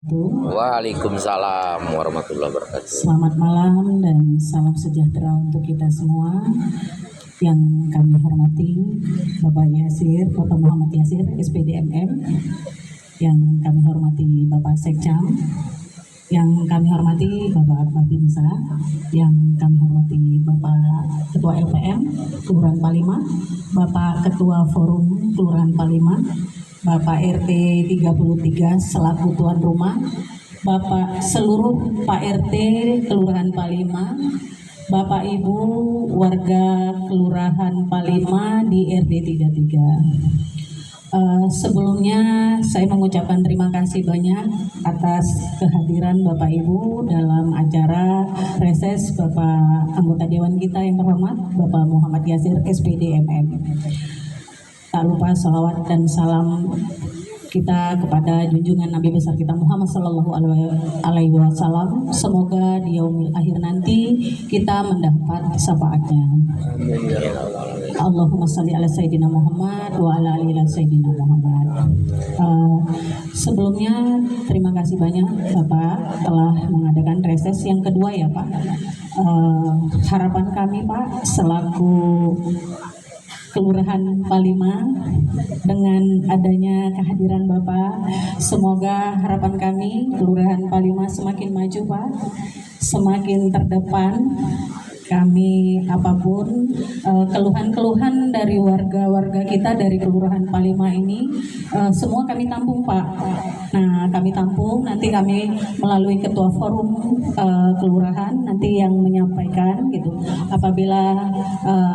Waalaikumsalam warahmatullahi wabarakatuh. Selamat malam dan salam sejahtera untuk kita semua. Yang kami hormati Bapak Yasir, Bapak Muhammad Yasir, SPD MM. Yang kami hormati Bapak Sekcam. Yang kami hormati Bapak Babinsa. Yang kami hormati Bapak Ketua LPM Kelurahan Palima, Bapak Ketua Forum Kelurahan Palima, Bapak RT 33 selaku tuan rumah, Bapak seluruh Pak RT Kelurahan Palima, Bapak Ibu warga Kelurahan Palima di RT 33. Sebelumnya saya mengucapkan terima kasih banyak atas kehadiran Bapak Ibu dalam acara reses Bapak anggota Dewan kita yang terhormat Bapak Muhammad Yasir SPD MM. Tak lupa salawat dan salam kita kepada junjungan Nabi besar kita Muhammad Sallallahu Alaihi Wasallam. Semoga di yaumil akhir nanti kita mendapat syafaatnya. Allahumma salli ala Sayyidina Muhammad wa ala ali Sayyidina Muhammad. Sebelumnya terima kasih banyak Bapak telah mengadakan reses yang kedua ya Pak. Harapan kami Pak selaku Kelurahan Palima dengan adanya kehadiran Bapak, semoga harapan kami Kelurahan Palima semakin maju Pak, semakin terdepan. Kami apapun keluhan-keluhan dari warga-warga kita dari Kelurahan Palima ini semua kami tampung Pak. Nah kami tampung, nanti kami melalui ketua forum kelurahan nanti yang menyampaikan gitu. Apabila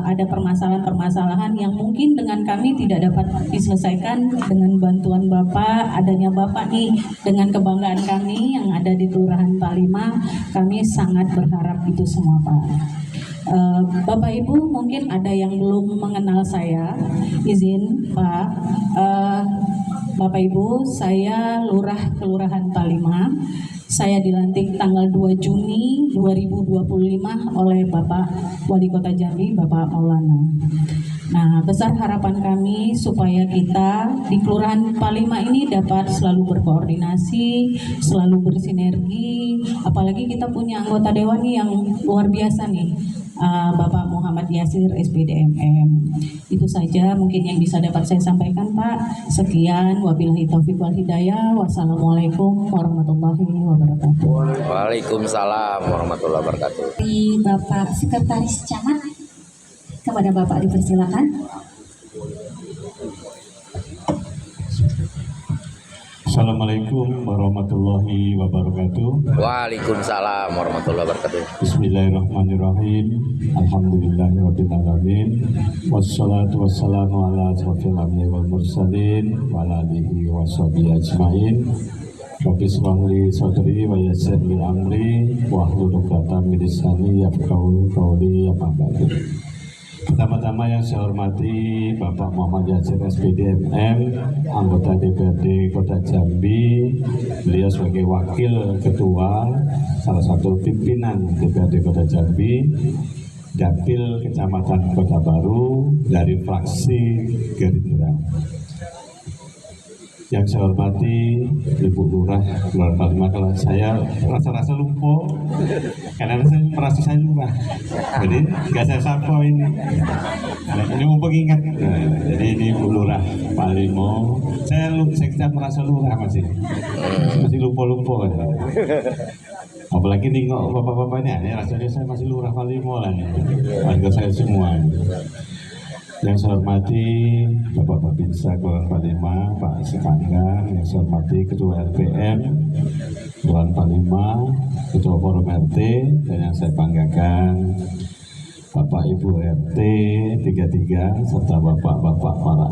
ada permasalahan-permasalahan yang mungkin dengan kami tidak dapat diselesaikan dengan bantuan Bapak, adanya Bapak nih dengan kebanggaan kami yang ada di Kelurahan Palima, kami sangat berharap itu semua Pak. Bapak Ibu mungkin ada yang belum mengenal saya, izin Pak. Bapak Ibu, saya Lurah Kelurahan Palima. Saya dilantik tanggal 2 Juni 2025 oleh Bapak Wali Kota Jambi, Bapak Maulana. Nah, besar harapan kami supaya kita di Kelurahan Palima ini dapat selalu berkoordinasi, selalu bersinergi. Apalagi kita punya anggota dewan nih yang luar biasa nih. Bapak Muhammad Yasir SPD MM. Itu saja mungkin yang bisa dapat saya sampaikan Pak. Sekian, wabillahi taufiq wal hidayah. Wassalamualaikum warahmatullahi wabarakatuh. Waalaikumsalam warahmatullahi wabarakatuh. Dari Bapak Sekretaris Camat, kepada Bapak dipersilakan. Assalamualaikum warahmatullahi wabarakatuh. Waalaikumsalam warahmatullahi wabarakatuh. Bismillahirrahmanirrahim. Alhamdulillahirabbil alamin. Wassalatu wassalamu ala asrofil anbiya'i wal mursalin wa ala alihi washabihi ajmain. Rabbi shrah li sadri wa yassir li amri wahlul 'uqdatam min lisani yafqahu qawli. Amma ba'du. Pertama-tama yang saya hormati Bapak Muhammad Yasir SPD MM, anggota DPRD Kota Jambi. Beliau sebagai wakil ketua salah satu pimpinan DPRD Kota Jambi, Dapil Kecamatan Kota Baru dari fraksi Gerindra. Yang saya hormati Ibu Lurah Kelurahan Palima. Kalau saya rasa-rasa lupa karena saya merasa saya lurah, jadi nggak saya sapa ini. Nah, ini mumpung ingat. Nah, jadi ini Bu Lurah Palima. Saya kita merasa lurah masih lupa. Apalagi nengok bapak-bapaknya, ini rasanya saya masih Lurah Palima lah nih. Warga saya semua. Yang saya hormati Bapak Babinsa Kelurahan Palima, Pak Sekanggang. Yang saya hormati Ketua LPM Kelurahan Palima, Ketua Forum RT, dan yang saya banggakan Bapak Ibu RT 33 serta Bapak-Bapak para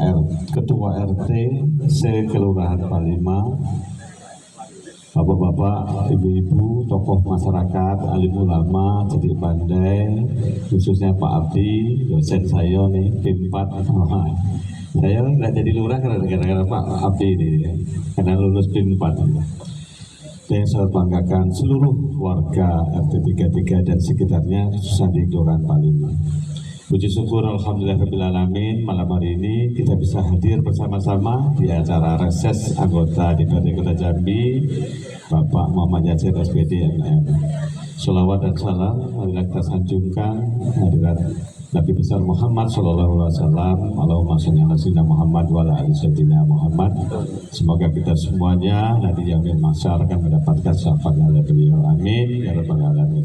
Ketua RT se-Kelurahan Palima, Bapak-bapak, ibu-ibu, tokoh masyarakat, alim ulama, cerdik pandai, khususnya Pak Abdi, dosen saya nih, PIM 4. Saya nggak jadi lurah gara-gara Pak Abdi ini, karena lulus PIM 4. Dan saya banggakan seluruh warga RT 33 dan sekitarnya, khususnya di Kelurahan Palima. Puji syukur alhamdulillahirrahmanirrahim, malam hari ini kita bisa hadir bersama-sama di acara reses anggota DPRD Kota Jambi Muhammad Yasir SPD MM. Salawat dan salam marilah kita sanjungkan hadirat Nabi besar Muhammad Sallallahu Alaihi Wasallam. Allahumma sholli ala sayyidina Muhammad wa ala ali sayyidina Muhammad. Semoga kita semuanya nanti yang mahsyar akan mendapatkan syafaat dari beliau. Amin ya rabbal alamin.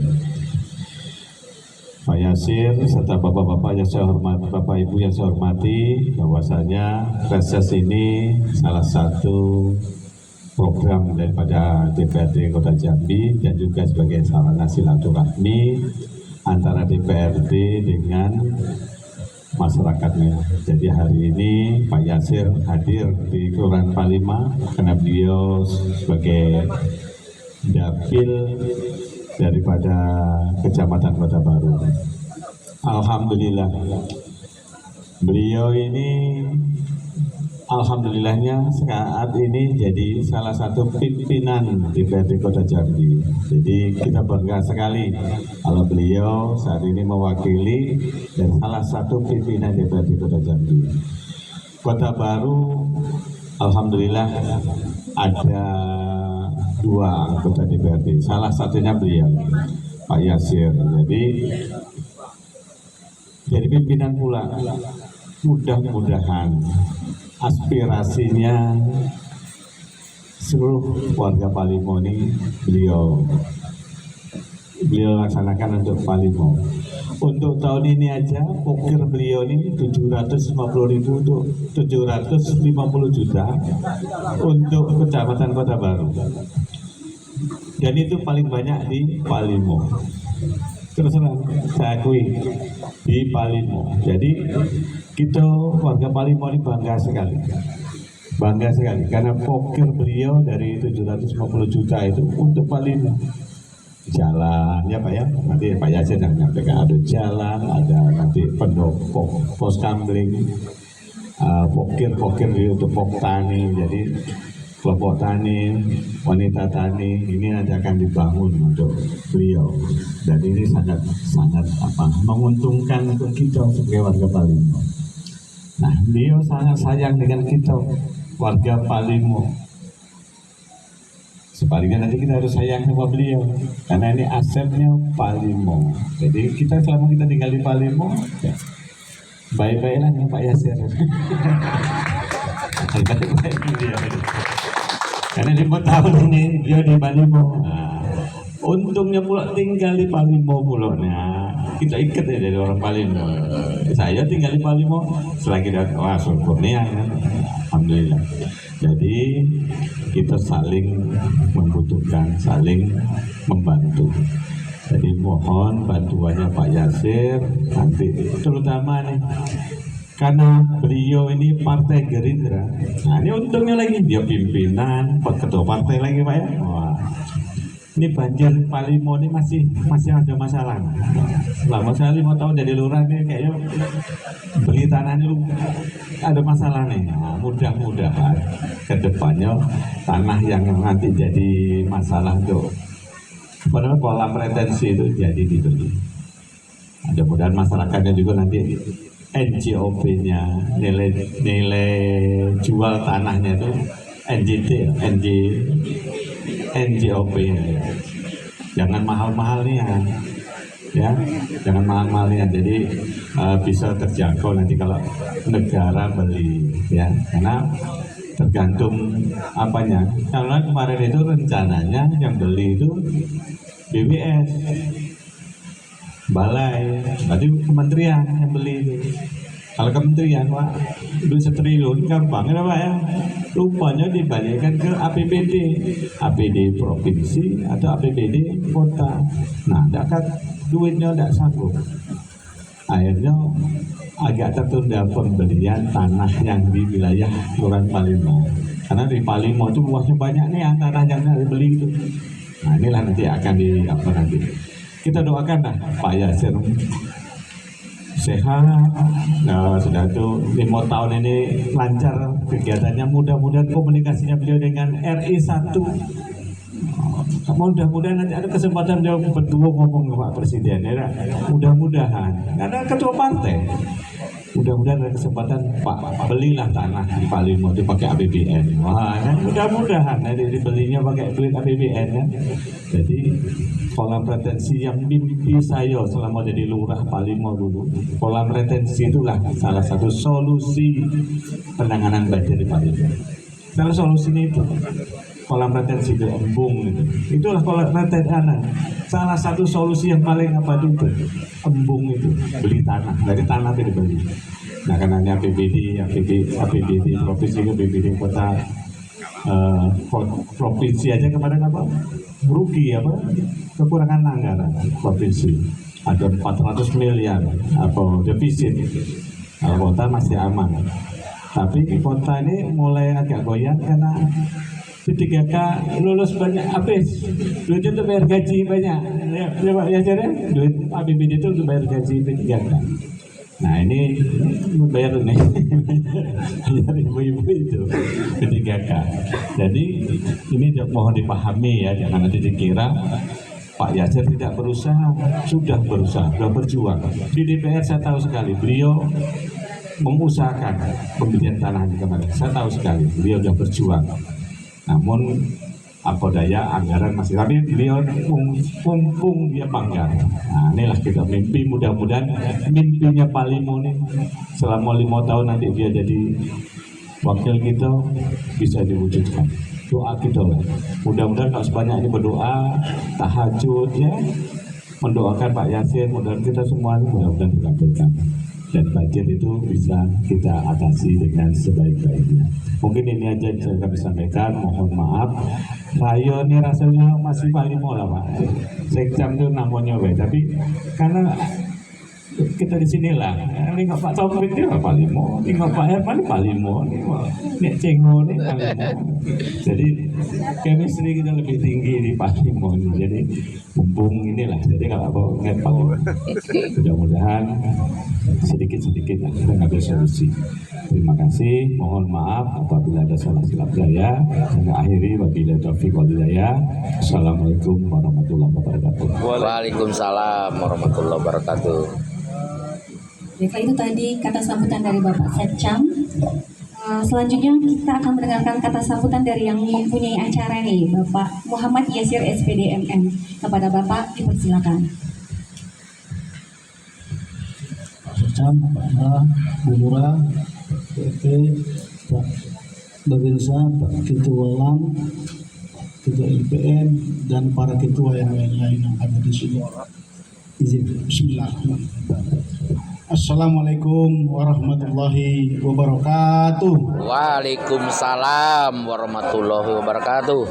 Pak Yasir serta bapak-bapak yang saya hormati, bapak ibu yang saya hormati, bahwasanya reses ini salah satu program daripada DPRD Kota Jambi dan juga sebagai sarana silaturahmi antara DPRD dengan masyarakatnya. Jadi hari ini Pak Yasir hadir di Kelurahan Palima karena beliau sebagai dapil daripada Kecamatan Kota Baru. Alhamdulillah, beliau ini alhamdulillahnya saat ini jadi salah satu pimpinan DPRD Kota Jambi. Jadi kita bangga sekali kalau beliau saat ini mewakili dan salah satu pimpinan DPRD Kota Jambi. Kota Baru, alhamdulillah ada 2 anggota DPRD, salah satunya beliau, Pak Yasir. Jadi pimpinan pula. Mudah-mudahan aspirasinya seluruh warga Palimo ini beliau laksanakan untuk Palimo. Untuk tahun ini aja pokir beliau ini 750.000 untuk 750 juta untuk Kecamatan Kota Baru. Dan itu paling banyak di Palimo. Terus saya akui di Palimo. Jadi kita warga Palimo ini bangga sekali karena pokir beliau dari 750 juta itu untuk Palimo. Jalan ya Pak ya, nanti Pak Yasir yang menyampaikan ada jalan, ada nanti pendopo, pos kamling, pokir untuk pok tani. Jadi kelompok tani, wanita tani ini nanti akan dibangun untuk beliau, dan ini sangat menguntungkan untuk kita sebagai warga Palimo. Nah, beliau sangat sayang dengan kita warga Palimo. Sebaliknya nanti kita harus sayang sama beliau karena ini asetnya Palimo. Jadi kita selama kita tinggal di Palimo, ya, baik-baiklah dengan Pak Yasir. Karena 5 tahun ini beliau di Palimo. Nah, untungnya pula tinggal di Palimo pula. Nah, kita ikat ya dari orang Palimo. Saya tinggal di Palimo selagi wah syukurnya kan. Alhamdulillah. Jadi kita saling membutuhkan, saling membantu. Jadi mohon bantuannya Pak Yasir nanti, terutama nih karena beliau ini partai Gerindra. Nah ini untungnya lagi dia pimpinan, ketua partai lagi Pak ya. Wah, ini banjir Palimo ini masih ada masalah. Selama saya 5 tahun jadi lurah nih kayaknya beli tanah ini ada masalah nih. Nah, mudah-mudahan kedepannya tanah yang nanti jadi masalah untuk kolam retensi itu jadi dibeli. Mudah-mudahan masyarakatnya juga nanti NJOP-nya, nilai jual tanahnya itu NJOP-nya. Jangan mahal-mahal nih ya, jangan mahal-mahalnya. Jadi bisa terjangkau nanti kalau negara beli ya, karena tergantung apanya. Karena kemarin itu rencananya yang beli itu BWS, balai, berarti kementerian yang beli itu. Kalau kementerian Pak, duit 1 triliun gampang ya Pak ya. Rupanya dibalikkan ke APBD, APD provinsi atau APBD kota. Nah, duitnya tidak sanggup. Akhirnya agak tertunda pembelian tanah yang di wilayah Kelurahan Palimo. Karena di Palimo itu luasnya banyak nih tanah yang dibeli itu. Nah, inilah nanti akan nanti. Kita doakan lah Pak Yasir sehat. Nah, sudah itu 5 tahun ini lancar kegiatannya. Mudah-mudahan komunikasinya beliau dengan RI 1. Mudah-mudahan nanti ada kesempatan beliau berdua ngomong ke Pak Presiden ya. Mudah-mudahan karena ketua partai Mudah-mudahan ada kesempatan Pak belilah tanah di Palimo dipakai APBN. Wah, kan mudah-mudahan dibelinya pakai duit APBN kan. Jadi kolam retensi yang mimpi saya selama jadi lurah Palimo dulu. Kolam retensi itulah salah satu solusi penanganan banjir di Palimo. Salah solusinya itu kolam retensi di embung itu. Itulah kolam retensi salah satu solusi yang paling apa itu embung itu beli tanah dari tanah itu dibeli. Nah karena APBD provinsi ke APBD kota provinsi aja kemarin apa merugi apa kekurangan anggaran provinsi ada 400 miliar atau defisit. Kota masih aman, tapi kota ini mulai agak goyang karena P3K lulus banyak habis duit untuk bayar gaji banyak ya Pak ya jadi duit APBD itu untuk bayar gaji P3K. Nah ini bayar nih bayar ibu-ibu itu P3K. Jadi ini mohon dipahami ya, jangan nanti dikira Pak Yasir tidak berusaha, sudah berusaha, sudah berjuang. Di DPR saya tahu sekali beliau mengusahakan pembelian tanah di kemarin. Saya tahu sekali beliau sudah berjuang. Namun apa daya anggaran masih, tapi beliau mumpung dia bangga. Nah inilah kita mimpi, mudah-mudahan mimpinya Palimo nih selama 5 tahun nanti dia jadi wakil kita bisa diwujudkan. Doa kita lah, mudah-mudahan kalau sebanyak ini berdoa tahajud ya, mendoakan Pak Yasir, mudah-mudahan kita semua mudah-mudahan dikabulkan dan banjir itu bisa kita atasi dengan sebaik-baiknya. Mungkin ini aja yang saya bisa sampaikan, mohon maaf. Saya ini rasanya masih Palimo lah Pak. Sekjam itu namanya tapi karena kita di sinilah. Ini nggak Pak Taufik dia Palimo, ini nggak Pak Herman Palimo, ini Nek Cengo ini Palimo. Jadi chemistry kita lebih tinggi di Palimo ini. Jadi mumpung inilah. Jadi kalau mau ingat Pak, mudah-mudahan sedikit-sedikit kita ngambil solusi. Terima kasih, mohon maaf apabila ada salah silap saya. Saya akhiri wabillahi taufiq wal hidayah. Assalamualaikum warahmatullahi wabarakatuh. Waalaikumsalam warahmatullahi wabarakatuh. Baiklah, itu tadi kata sambutan dari Bapak Sekcam. Selanjutnya kita akan mendengarkan kata sambutan dari yang mempunyai acara nih, Bapak Muhammad Yasir SPD MM. Kepada Bapak dipersilakan. Pak Sekcam, Pak Lurah, Bu Lurah, PT, Pak Babinsa, Pak Ketua LAM, Ketua LPM, dan para ketua yang lain-lain yang ada di sini. Izin, bismillahirrahmanirrahim. Assalamualaikum warahmatullahi wabarakatuh. Waalaikumsalam warahmatullahi wabarakatuh.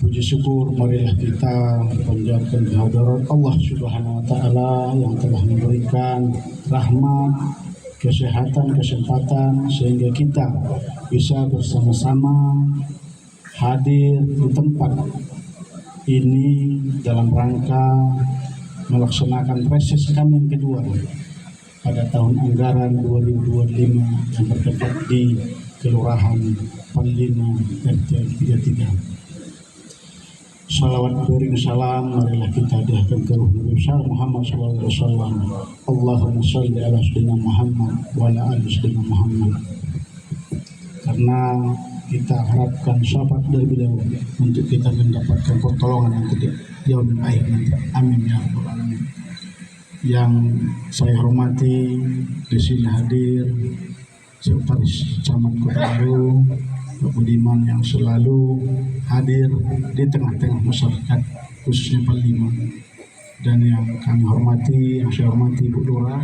Puji syukur marilah kita panjatkan kehadirat Allah Subhanahu wa taala yang telah memberikan rahmat, kesehatan, kesempatan sehingga kita bisa bersama-sama hadir di tempat ini dalam rangka melaksanakan reses kami yang kedua pada tahun anggaran 2025 yang bertempat di Kelurahan Palimo RT 33. Salawat bering salam marilah kita hadiahkan ke ruh Nabi besar Muhammad SAW. Allahumma salli ala sayyidina Muhammad wa ala ali sayyidina Muhammad. Karena kita harapkan syafaat dari beliau untuk kita mendapatkan pertolongan yang ketika yaumil akhir nanti. Amin ya rabbal alamin. Yang saya hormati di sini hadir Sekretaris Camat Kota Baru Pak Budiman yang selalu hadir di tengah-tengah masyarakat khususnya Palimo, dan yang kami hormati, yang saya hormati Bu Lurah,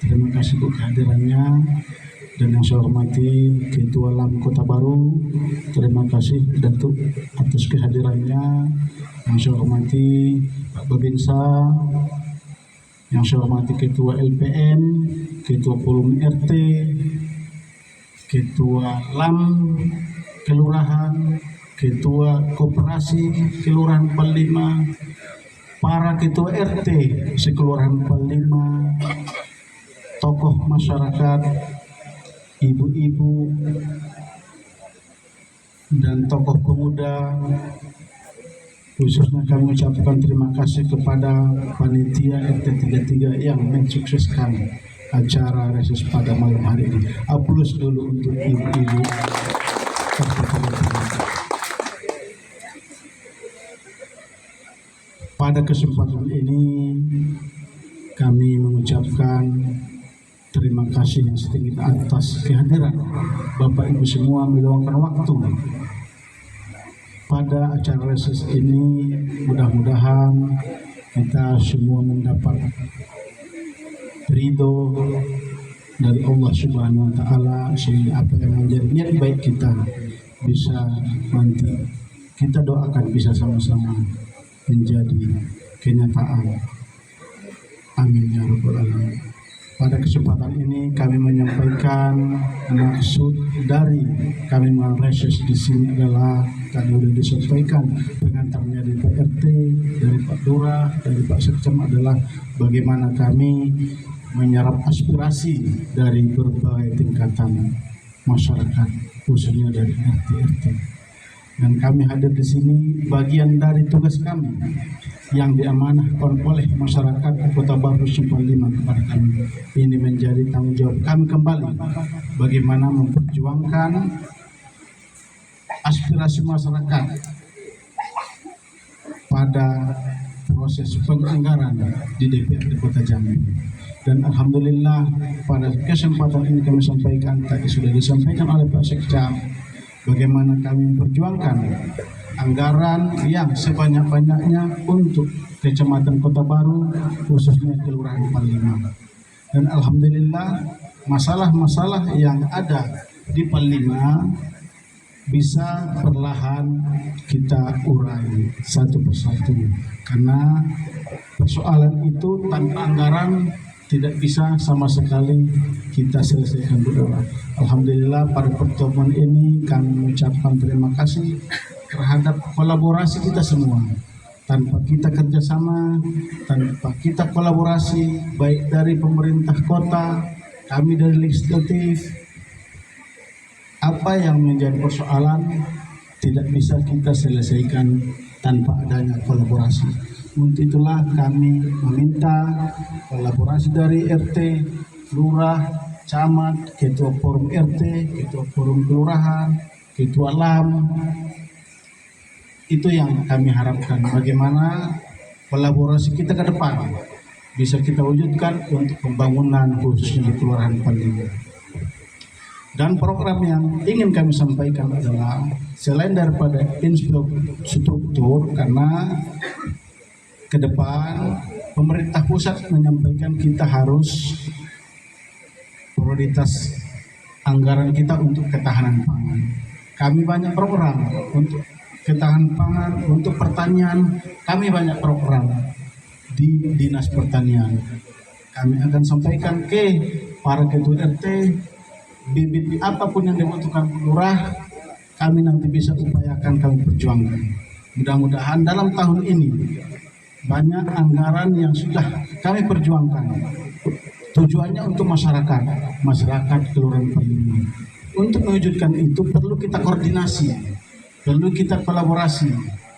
terima kasih Bu kehadirannya, dan yang saya hormati Ketua LAM Kota Baru, terima kasih Datuk atas kehadirannya, yang saya hormati Pak Babinsa, yang saya hormati Ketua LPM, Ketua Forum RT, Ketua LAM Kelurahan, Ketua Koperasi Kelurahan Palima, para Ketua RT sekelurahan Palima, tokoh masyarakat, ibu-ibu, dan tokoh pemuda. Khususnya kami ucapkan terima kasih kepada panitia RT 33 yang mensukseskan acara reses pada malam hari ini. Aplaus dulu untuk ibu-ibu. Pada kesempatan ini kami mengucapkan terima kasih yang setinggi atas kehadiran Bapak Ibu semua meluangkan waktu pada acara reses ini. Mudah-mudahan kita semua mendapat ridho dari Allah Subhanahu wa Ta'ala, sehingga apa yang menjadi niat baik kita bisa nanti kita doakan bisa sama-sama menjadi kenyataan. Amin ya rabbal alamin. Pada kesempatan ini kami menyampaikan maksud dari kami mereses di sini adalah kami sudah disampaikan pengantarnya dari Pak RT, dari Pak Lurah, dari Pak Sekcam adalah bagaimana kami menyerap aspirasi dari berbagai tingkatan masyarakat, khususnya dari RT-RT. Dan kami hadir di sini bagian dari tugas kami yang diamanahkan oleh masyarakat Kota Baru Simpang 5 kepada kami. Ini menjadi tanggung jawab kami kembali bagaimana memperjuangkan aspirasi masyarakat pada proses penganggaran di DPRD Kota Jambi. Dan alhamdulillah pada kesempatan ini kami sampaikan, tadi sudah disampaikan oleh Pak Sekcam, bagaimana kami memperjuangkan anggaran yang sebanyak-banyaknya untuk Kecamatan Kota Baru, khususnya Kelurahan Palima. Dan alhamdulillah masalah-masalah yang ada di Palima bisa perlahan kita urai satu persatu, karena persoalan itu tanpa anggaran tidak bisa sama sekali kita selesaikan berdua. Alhamdulillah pada pertemuan ini kami mengucapkan terima kasih terhadap kolaborasi kita semua. Tanpa kita kerjasama, tanpa kita kolaborasi, baik dari pemerintah kota, kami dari legislatif, apa yang menjadi persoalan tidak bisa kita selesaikan tanpa adanya kolaborasi. Untuk itulah kami meminta kolaborasi dari RT, Lurah, Camat, Ketua Forum RT, Ketua Forum Kelurahan, Ketua LAM. Itu yang kami harapkan, bagaimana kolaborasi kita ke depan bisa kita wujudkan untuk pembangunan khususnya di Kelurahan Palima. Dan program yang ingin kami sampaikan adalah selain daripada infrastruktur, karena ke depan pemerintah pusat menyampaikan kita harus prioritas anggaran kita untuk ketahanan pangan. Kami banyak program untuk ketahanan pangan, untuk pertanian, kami banyak program di Dinas Pertanian. Kami akan sampaikan ke para ketua RT, bibit apapun yang dibutuhkan lurah, kami nanti bisa upayakan, kami perjuangkan. Mudah-mudahan dalam tahun ini banyak anggaran yang sudah kami perjuangkan. Tujuannya untuk masyarakat Kelurahan Palima. Untuk mewujudkan itu perlu kita koordinasi, perlu kita kolaborasi.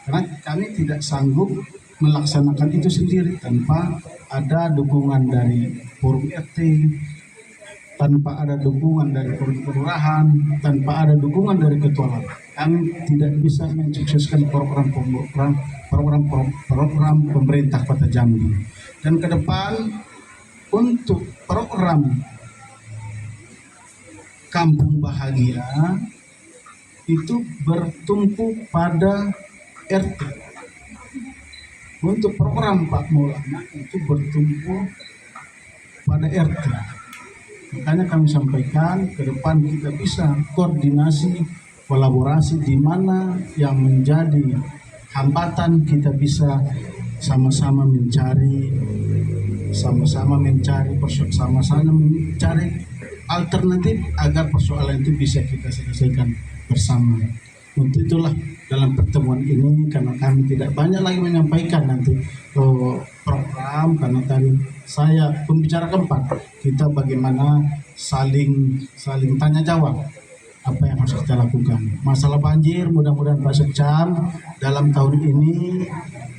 Karena kami tidak sanggup melaksanakan itu sendiri tanpa ada dukungan dari forum RT, tanpa ada dukungan dari forum kelurahan, tanpa ada dukungan dari ketua. Kami tidak bisa mensukseskan program pemerintah Kota Jambi. Dan ke depan untuk program Kampung Bahagia itu bertumpu pada RT. Untuk program Pak Maulana itu bertumpu pada RT. Makanya kami sampaikan ke depan kita bisa koordinasi, kolaborasi di mana yang menjadi hambatan kita bisa sama-sama mencari alternatif agar persoalan itu bisa kita selesaikan bersama. Untuk itulah dalam pertemuan ini, karena kami tidak banyak lagi menyampaikan nanti program, karena tadi saya pembicara keempat, kita bagaimana saling tanya jawab apa yang harus kita lakukan. Masalah banjir, mudah-mudahan Pak Sekcam dalam tahun ini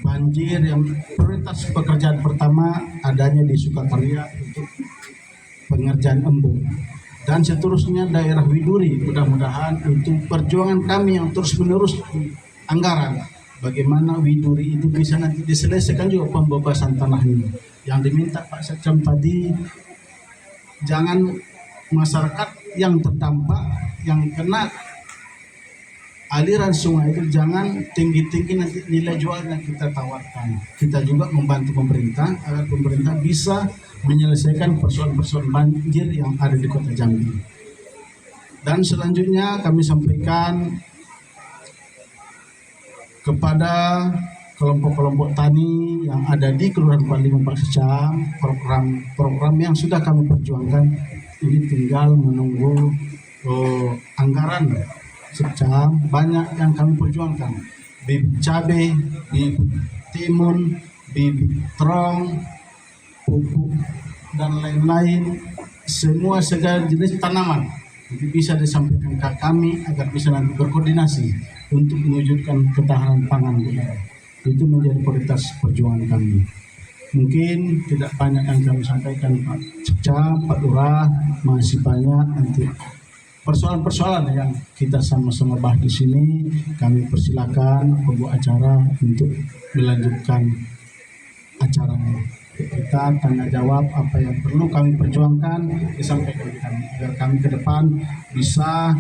banjir yang prioritas pekerjaan pertama adanya di Sukakarya untuk pengerjaan embung, dan seterusnya daerah Widuri. Mudah-mudahan itu perjuangan kami yang terus-menerus anggaran. Bagaimana Widuri itu bisa nanti diselesaikan juga pembebasan tanahnya. Yang diminta Pak Sekcam tadi, jangan masyarakat yang terdampak, yang kena aliran sungai itu jangan tinggi-tinggi nanti nilai jualnya kita tawarkan. Kita juga membantu pemerintah agar pemerintah bisa menyelesaikan persoalan-persoalan banjir yang ada di Kota Jambi. Dan selanjutnya kami sampaikan kepada kelompok-kelompok tani yang ada di Kelurahan 45 Pak Secam, program yang sudah kami perjuangkan ini tinggal menunggu anggaran. Secam banyak yang kami perjuangkan, bibit cabai, bibit timun, bibit terong, pupuk dan lain-lain, semua segala jenis tanaman itu bisa disampaikan ke kami agar bisa nanti berkoordinasi untuk mewujudkan ketahanan pangan daerah. Itu menjadi prioritas perjuangan kami. Mungkin tidak banyak yang kami sampaikan Pak Secam, Pak Lurah, masih banyak nanti persoalan-persoalan yang kita sama-sama bahas di sini. Kami persilakan pembawa acara untuk melanjutkan acaranya. Kita tanya jawab apa yang perlu kami perjuangkan disampaikan kami agar kami ke depan bisa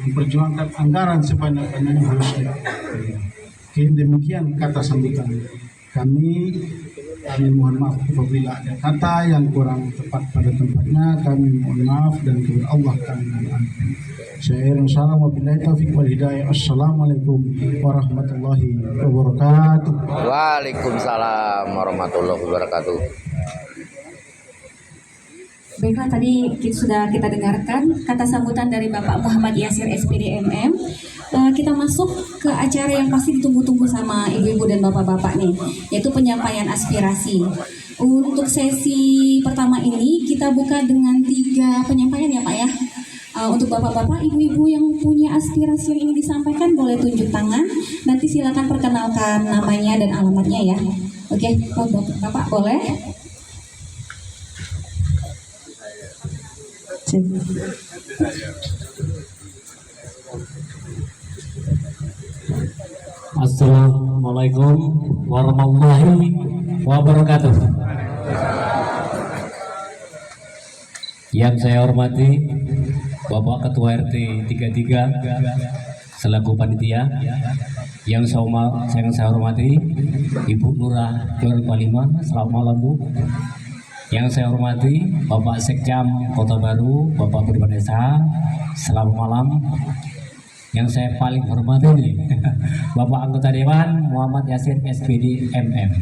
memperjuangkan anggaran sebanyak-banyaknya harusnya. Mungkin demikian kata sambutan kami. Kami mohon maaf apabila ada kata yang kurang tepat pada tempatnya. Kami mohon maaf dan kepada Allah kami mohon. Saya salam wabillahi taufiq wal hidayah. Assalamualaikum warahmatullahi wabarakatuh. Waalaikumsalam warahmatullahi wabarakatuh. Baiklah, tadi sudah kita dengarkan kata sambutan dari Bapak Muhammad Yasir SPD MM. Kita masuk ke acara yang pasti ditunggu-tunggu sama ibu-ibu dan bapak-bapak nih, yaitu penyampaian aspirasi. Untuk sesi pertama ini kita buka dengan 3 penyampaian ya Pak ya. Untuk bapak-bapak, ibu-ibu yang punya aspirasi yang ingin disampaikan boleh tunjuk tangan. Nanti silakan perkenalkan namanya dan alamatnya ya. Oke, bapak boleh. Assalamualaikum warahmatullahi wabarakatuh. Yang saya hormati Bapak Ketua RT 33 selaku panitia. Yang saya hormati Ibu Lurah Kelurahan 45, selamat malam Bu. Yang saya hormati Bapak Sekcam Kota Baru, Bapak Budiman SH, selamat malam. Yang saya paling hormati nih, Bapak Anggota Dewan Muhammad Yasir SPD MM.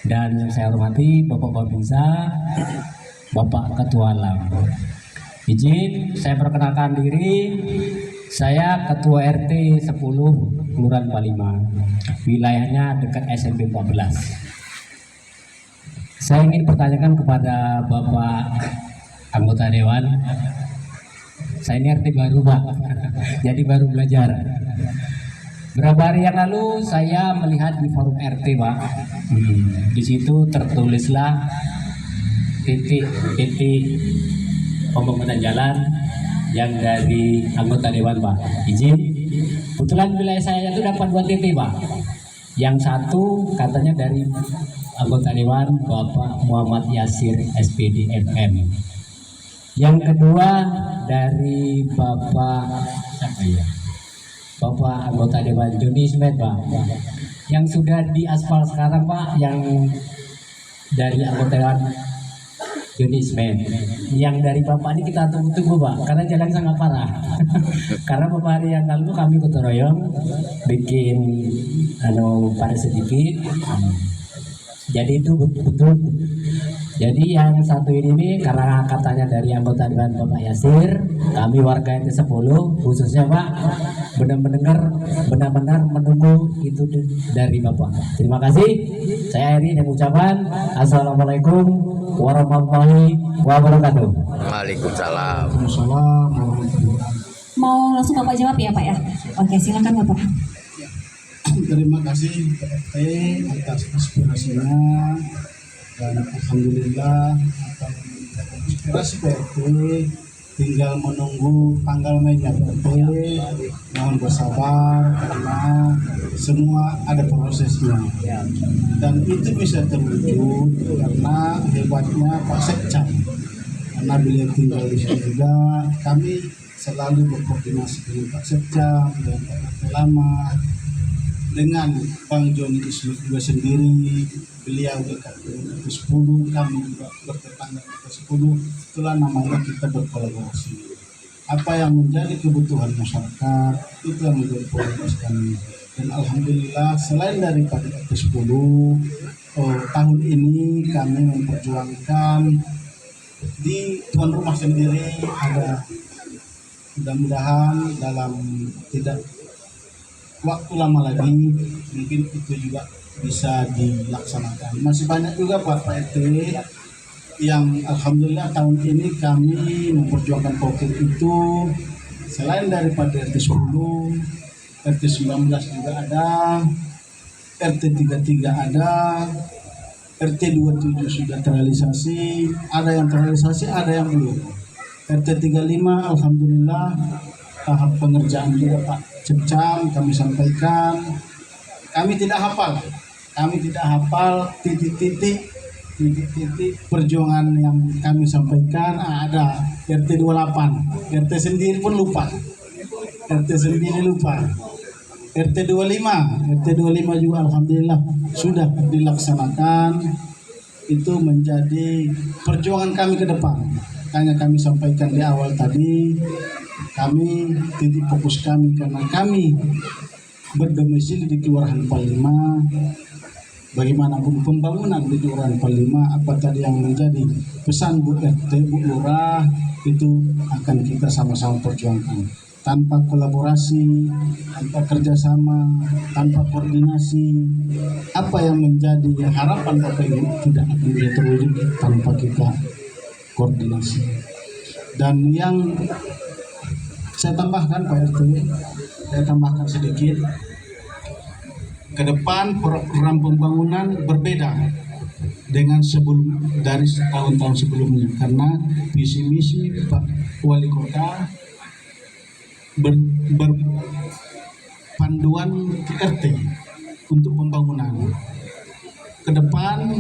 Dan yang saya hormati Bapak Babinsa, Bapak Ketua LAM. Izin saya perkenalkan diri, saya Ketua RT 10 Kelurahan 45, wilayahnya dekat SMP 14. Saya ingin pertanyakan kepada Bapak Anggota Dewan. Saya ini RT baru Pak, jadi baru belajar. Berapa hari yang lalu saya melihat di forum RT Pak, di situ tertulislah titik-titik pembangunan jalan yang dari anggota Dewan Pak. Izin, kebetulan wilayah saya itu dapat 2 titik Pak. Yang satu katanya dari anggota Dewan Bapak Muhammad Yasir SPD MM. Yang kedua dari Bapak siapa ya? Bapak anggota Dewan Joni Ismet Pak. Yang sudah diaspal sekarang Pak, yang dari anggota Dewan Joni Ismet. Yang dari Bapak ini kita tunggu-tunggu Pak, karena jalan sangat parah. Karena beberapa hari yang lalu kami gotong royong bikin pada sedikit. Jadi itu betul. Jadi yang satu ini karena katanya dari anggota Dewan Bapak Yasir, kami warga RT 10 khususnya Pak benar-benar menunggu itu dari Bapak. Terima kasih. Saya akhiri dengan ucapan Assalamualaikum warahmatullahi wabarakatuh. Waalaikumsalam. Waalaikumsalam warahmatullahi wabarakatuh. Mau langsung Bapak jawab ya Pak ya? Oke, silakan Bapak. Terima kasih PRT atas aspirasinya, dan alhamdulillah apa yang aspirasi PRT, tinggal menunggu tanggal mainnya PRT. Mohon bersabar karena semua ada prosesnya, dan itu bisa terwujud karena hebatnya Pak Sekcam, karena beliau tinggal di sini juga. Kami selalu berkoordinasi dengan Pak Sekcam, dengan Pak RT lama, dengan Bang Joni Islut juga sendiri. Beliau dekat dengan ke-10, kami juga bertetangga ke-10. Itulah namanya kita berkolaborasi. Apa yang menjadi kebutuhan masyarakat itu yang menjadi prioritas kami. Dan alhamdulillah selain daripada ke-10, tahun ini kami memperjuangkan di tuan rumah sendiri ada, mudah-mudahan dalam tidak waktu lama lagi mungkin itu juga bisa dilaksanakan. Masih banyak juga Pak RT yang alhamdulillah tahun ini kami memperjuangkan COVID itu. Selain daripada RT 10, RT 19 juga ada, RT 33 ada, RT 27 sudah terrealisasi, ada yang terrealisasi, ada yang belum. RT 35 alhamdulillah tahap pengerjaan juga Pak Sekcam kami sampaikan. Kami tidak hafal titik-titik perjuangan yang kami sampaikan. Ada RT 28, RT sendiri pun lupa, RT 25, RT 25 juga alhamdulillah sudah dilaksanakan. Itu menjadi perjuangan kami ke depan. Hanya kami sampaikan di awal tadi, kami titik fokus kami karena kami berdomisili di Kelurahan Palima. Bagaimanapun pembangunan di Kelurahan Palima, apa tadi yang menjadi pesan Bu RT, Bu Lurah, itu akan kita sama-sama perjuangkan. Tanpa kolaborasi, tanpa kerjasama, tanpa koordinasi, apa yang menjadi harapan Bapak Ibu tidak akan bisa terwujud tanpa kita koordinasi. Dan yang saya tambahkan Pak RT, saya tambahkan sedikit. Ke depan program pembangunan berbeda dengan dari tahun-tahun sebelumnya, karena visi misi Pak Wali Kota berpanduan ke RT untuk pembangunan. Ke depan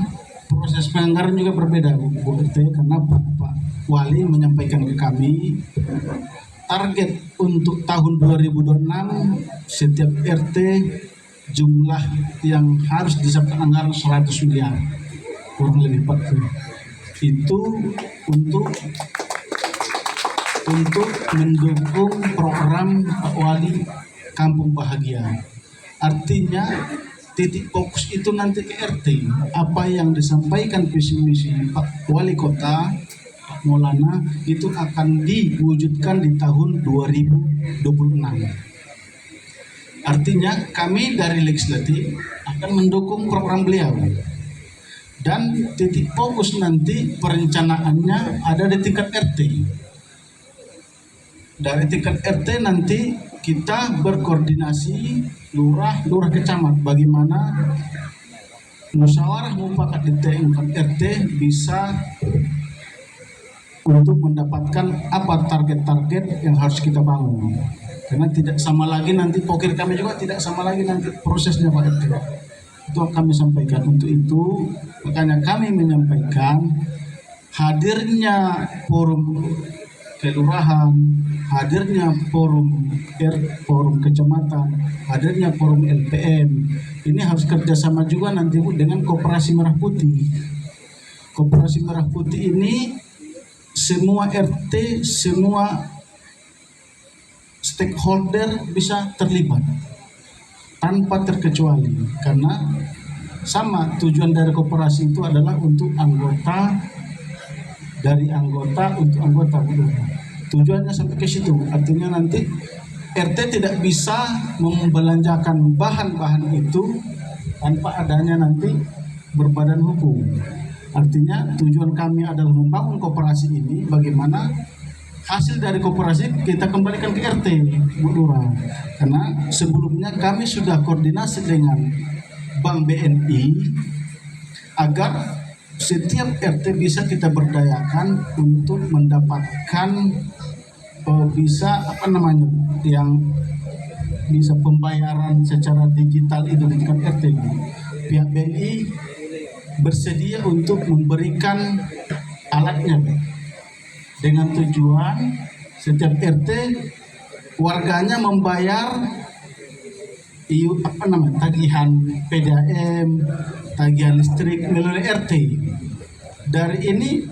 proses penganggaran juga berbeda Bu RT, karena Pak Wali menyampaikan ke kami target untuk tahun 2026 setiap RT jumlah yang harus disiapkan anggaran 100 miliar, kurang lebih 40. Itu untuk mendukung program Pak Wali Kampung Bahagia. Artinya titik fokus itu nanti ke RT. Apa yang disampaikan visi misi Pak Wali Kota Pak Maulana itu akan diwujudkan di tahun 2026. Artinya kami dari legislatif akan mendukung program beliau, dan titik fokus nanti perencanaannya ada di tingkat RT. Dari tingkat RT nanti kita berkoordinasi lurah kecamat, bagaimana musyawarah mufakat di tingkat RT bisa untuk mendapatkan apa target-target yang harus kita bangun. Karena tidak sama lagi nanti pokir kami juga tidak sama lagi nanti prosesnya Pak RT. Itu kami sampaikan. Untuk itu makanya kami menyampaikan hadirnya forum kelurahan, hadirnya forum kecamatan, hadirnya forum LPM. Ini harus kerjasama juga nanti dengan Koperasi Merah Putih. Koperasi Merah Putih ini semua RT, semua stakeholder bisa terlibat tanpa terkecuali, karena sama tujuan dari koperasi itu adalah untuk anggota untuk anggota. Tujuannya sampai ke situ. Artinya nanti RT tidak bisa membelanjakan bahan-bahan itu tanpa adanya nanti berbadan hukum. Artinya tujuan kami adalah membangun koperasi ini, bagaimana hasil dari koperasi kita kembalikan ke RT, Bu Lurah. Karena sebelumnya kami sudah koordinasi dengan Bank BNI agar setiap RT bisa kita berdayakan untuk mendapatkan bisa yang bisa pembayaran secara digital itu di tingkat RT. Pihak BNI bersedia untuk memberikan alatnya dengan tujuan setiap RT warganya membayar tagihan PDAM, tagihan listrik melalui RT. Dari ini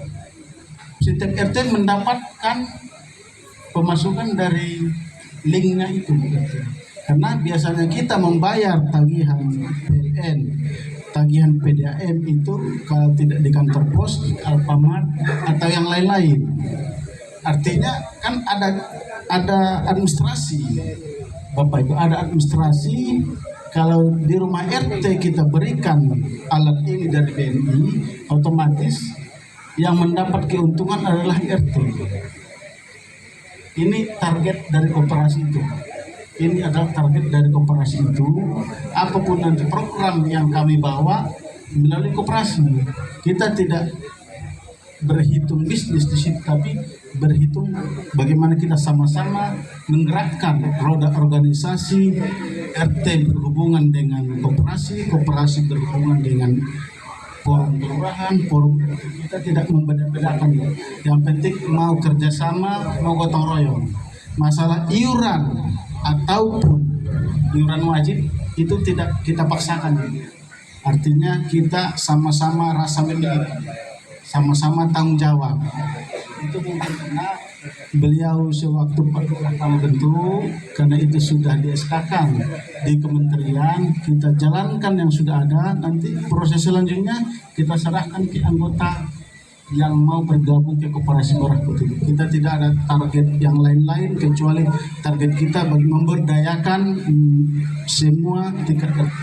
setiap RT mendapatkan pemasukan dari linknya itu. Karena biasanya kita membayar tagihan PLN, tagihan PDAM itu kalau tidak di kantor pos, Alfamart atau yang lain-lain. Artinya kan ada administrasi. Bapak Ibu, ada administrasi. Kalau di rumah RT kita berikan alat ini dari BNI, otomatis yang mendapat keuntungan adalah RT. Ini target dari koperasi itu. Ini adalah target dari koperasi itu. Apapun nanti program yang kami bawa melalui koperasi, kita tidak berhitung bisnis di situ, tapi berhitung bagaimana kita sama-sama menggerakkan roda organisasi. RT berhubungan dengan koperasi, koperasi berhubungan dengan forum kelurahan, forum. Kita tidak membeda-bedakan. Yang penting mau kerjasama, mau gotong royong. Masalah iuran ataupun iuran wajib itu tidak kita paksakan. Artinya kita sama-sama rasa memiliki, sama-sama tanggung jawab. Itu mungkin karena beliau sewaktu pertama bentuk, karena itu sudah di-SK-kan di kementerian, kita jalankan yang sudah ada. Nanti proses selanjutnya kita serahkan ke anggota yang mau bergabung ke Koperasi Merah Putih. Kita tidak ada target yang lain-lain kecuali target kita bagi memberdayakan semua tingkat RT.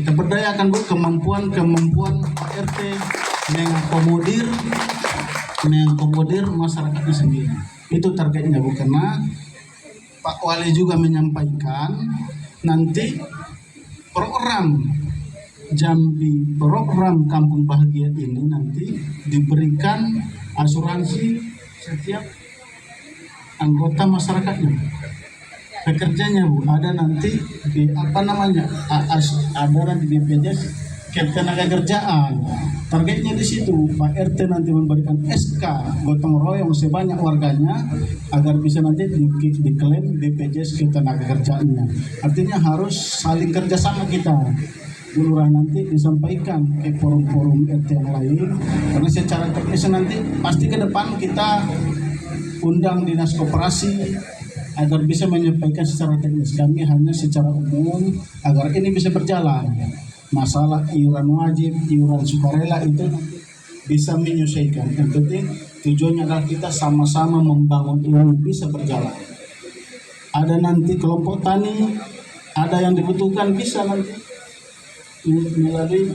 Kita berdayakan kemampuan Pak RT mengakomodir masyarakatnya sendiri. Itu targetnya, Bu. Karena Pak Wali juga menyampaikan nanti program Jambi, program Kampung Bahagia ini nanti diberikan asuransi setiap anggota masyarakatnya. Pekerjanya, Bu, ada nanti di ada di BPJS Ketenagakerjaan. Targetnya di situ, Pak RT nanti memberikan SK gotong royong sebanyak warganya agar bisa nanti diklaim BPJS Ketenagakerjaannya. Artinya harus saling kerjasama kita. Lurah nanti disampaikan ke forum-forum RT yang lain, karena secara teknis nanti pasti ke depan kita undang dinas koperasi agar bisa menyampaikan secara teknis. Kami hanya secara umum agar ini bisa berjalan. Masalah iuran wajib, iuran sukarela itu bisa menyesuaikan. Yang penting tujuannya adalah kita sama-sama membangun ini bisa berjalan. Ada nanti kelompok tani, ada yang dibutuhkan bisa nanti melalui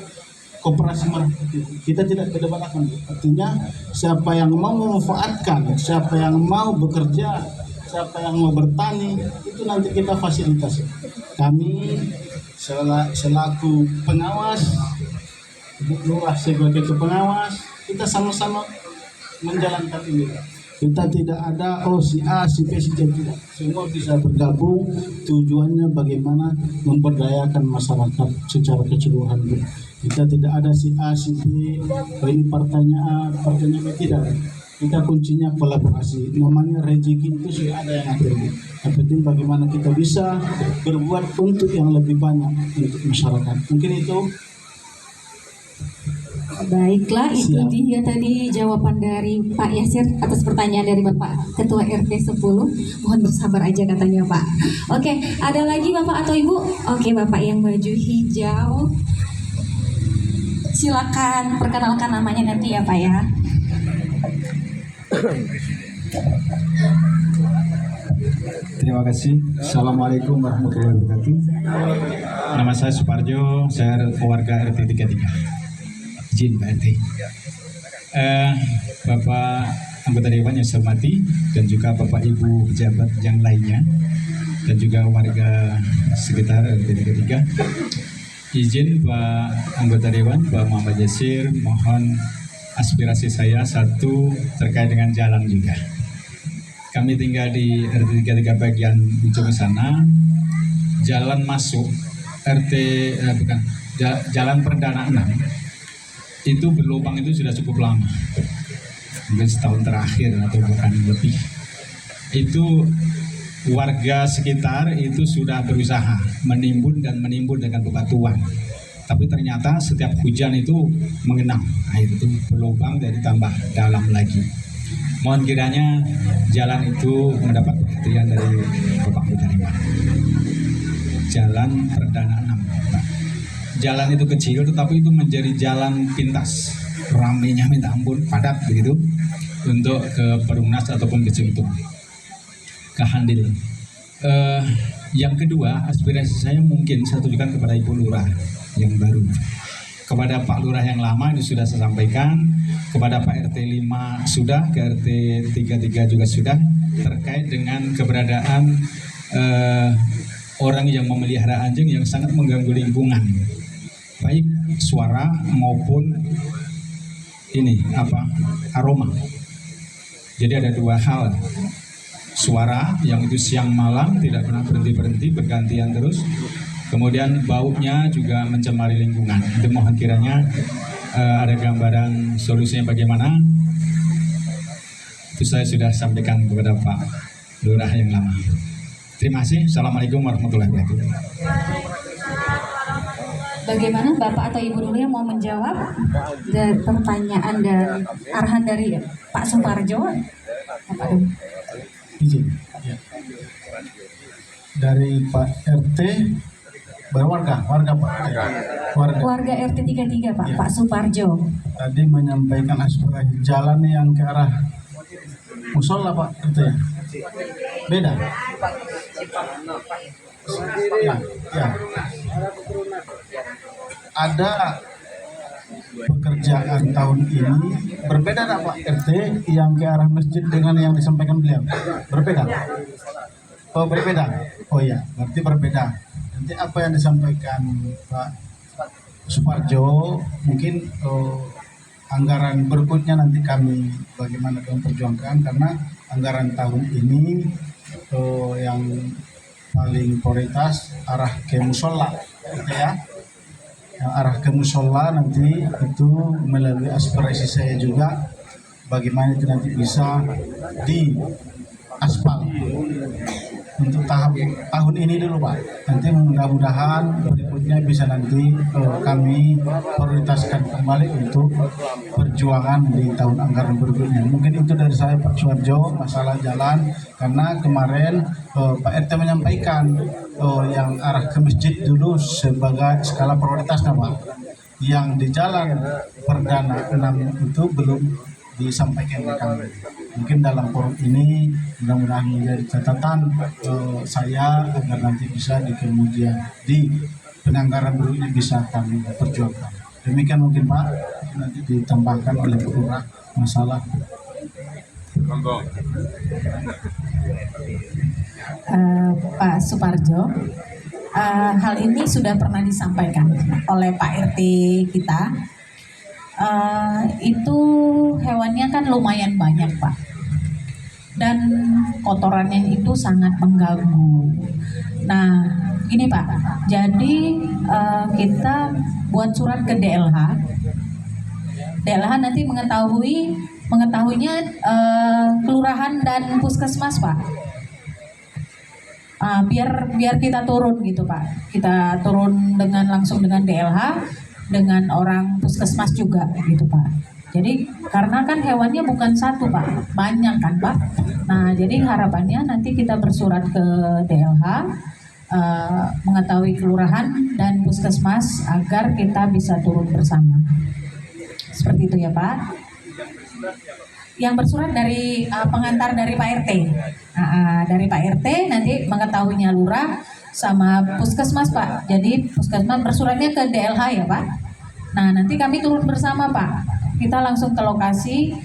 Koperasi Merah Putih. Kita tidak kedepankan. Artinya siapa yang mau memanfaatkan, siapa yang mau bekerja, siapa yang mau bertani, itu nanti kita fasilitasi. Kami selaku pengawas, Lurah sebagai pengawas, kita sama-sama menjalankan ini. Kita tidak ada si A, si B, si C, tidak. Semua bisa bergabung. Tujuannya bagaimana memberdayakan masyarakat secara keseluruhan. Kita tidak ada si A, si B, ini partainya A, partainya B, tidak. Kita kuncinya kolaborasi. Namanya rezeki itu sudah ada yang atur. Yang penting bagaimana kita bisa berbuat untuk yang lebih banyak untuk masyarakat. Mungkin itu. Baiklah, itu dia tadi jawaban dari Pak Yasir atas pertanyaan dari Bapak Ketua RT 10. Mohon bersabar aja katanya, Pak. Oke, ada lagi Bapak atau Ibu? Oke, Bapak yang baju hijau. Silakan perkenalkan namanya nanti ya, Pak ya. Terima kasih. Assalamualaikum warahmatullahi wabarakatuh. Nama saya Suparjo, saya warga RT 33. Izin Pak RT. Bapak anggota Dewan yang saya hormati, dan juga Bapak Ibu pejabat yang lainnya, dan juga warga sekitar RT 33. Izin Pak Anggota Dewan, Pak Muhammad Yasir, mohon aspirasi saya satu terkait dengan jalan juga. Kami tinggal di RT 33 bagian ujung sana, jalan masuk Jalan Perdana 6 itu berlubang itu sudah cukup lama, mungkin setahun terakhir atau bahkan lebih. Itu warga sekitar itu sudah berusaha menimbun dengan bebatuan, tapi ternyata setiap hujan itu mengenang air itu berlubang dan ditambah dalam lagi. Mohon kiranya jalan itu mendapat perhatian dari Bapak Bupati. Jalan Perdana 6. Jalan itu kecil tetapi itu menjadi jalan pintas, ramainya minta ampun, padat begitu, untuk ke Perumnas ataupun ke Cibitung, ke Handil. Yang kedua, aspirasi saya mungkin saya tujukan kepada Ibu Lurah yang baru. Kepada Pak Lurah yang lama itu sudah saya sampaikan, kepada Pak RT 5 sudah, ke RT 33 juga sudah, terkait dengan keberadaan orang yang memelihara anjing yang sangat mengganggu lingkungan, baik suara maupun aroma. Jadi ada dua hal, suara yang itu siang malam tidak pernah berhenti bergantian terus, kemudian baunya juga mencemari lingkungan. Itu mohon kiranya ada gambaran solusinya bagaimana. Itu saya sudah sampaikan kepada Pak Lurah yang lama. Terima kasih. Assalamualaikum warahmatullahi wabarakatuh. Bagaimana Bapak atau Ibu dulu yang mau menjawab dari pertanyaan dan arahan dari Pak Suparjo? Bapak dulu. Izin. Ya. Dari Pak RT warga Pak. Warga RT 33 Pak, ya. Pak Suparjo. Tadi menyampaikan aspirasi jalan yang ke arah musola Pak RT. Beda. Ya. Ada pekerjaan tahun ini berbeda tak Pak RT yang ke arah masjid dengan yang disampaikan beliau? Berbeda? Oh berbeda? Oh ya, berarti berbeda. Nanti apa yang disampaikan Pak Suparjo mungkin anggaran berikutnya nanti kami bagaimana kami perjuangkan, karena anggaran tahun ini yang paling prioritas arah ke musola, gitu ya. Yang arah ke musola nanti itu melalui aspirasi saya juga bagaimana itu nanti bisa di aspal untuk tahun ini dulu Pak. Nanti mudah-mudahan berikutnya bisa nanti kami prioritaskan kembali untuk perjuangan di tahun anggaran berikutnya. Mungkin itu dari saya Pak Suarjo masalah jalan, karena kemarin Pak RT menyampaikan yang arah ke masjid dulu sebagai skala prioritasnya Pak. Yang di jalan Perdana 6 itu belum disampaikan ke kami. Mungkin dalam forum ini mudah-mudahan menjadi catatan saya agar nanti bisa di kemudian di penganggaran berikutnya bisa kami perjuangkan. Demikian mungkin Pak, nanti ditambahkan oleh Bu Lurah masalah. Pak Suparjo, hal ini sudah pernah disampaikan oleh Pak RT kita. Itu hewannya kan lumayan banyak Pak, dan kotorannya itu sangat mengganggu. Nah ini Pak, jadi kita buat surat ke DLH. DLH nanti mengetahuinya kelurahan dan puskesmas Pak. Biar kita turun gitu Pak, kita turun langsung dengan DLH, dengan orang puskesmas juga gitu Pak. Jadi karena kan hewannya bukan satu Pak, banyak kan Pak. Nah jadi harapannya nanti kita bersurat ke DLH, mengetahui kelurahan dan puskesmas agar kita bisa turun bersama. Seperti itu ya Pak. Yang bersurat dari pengantar dari Pak RT. Dari Pak RT nanti mengetahuinya lurah sama puskesmas Pak. Jadi puskesmas bersuratnya ke DLH ya Pak. Nah nanti kami turun bersama Pak. Kita langsung ke lokasi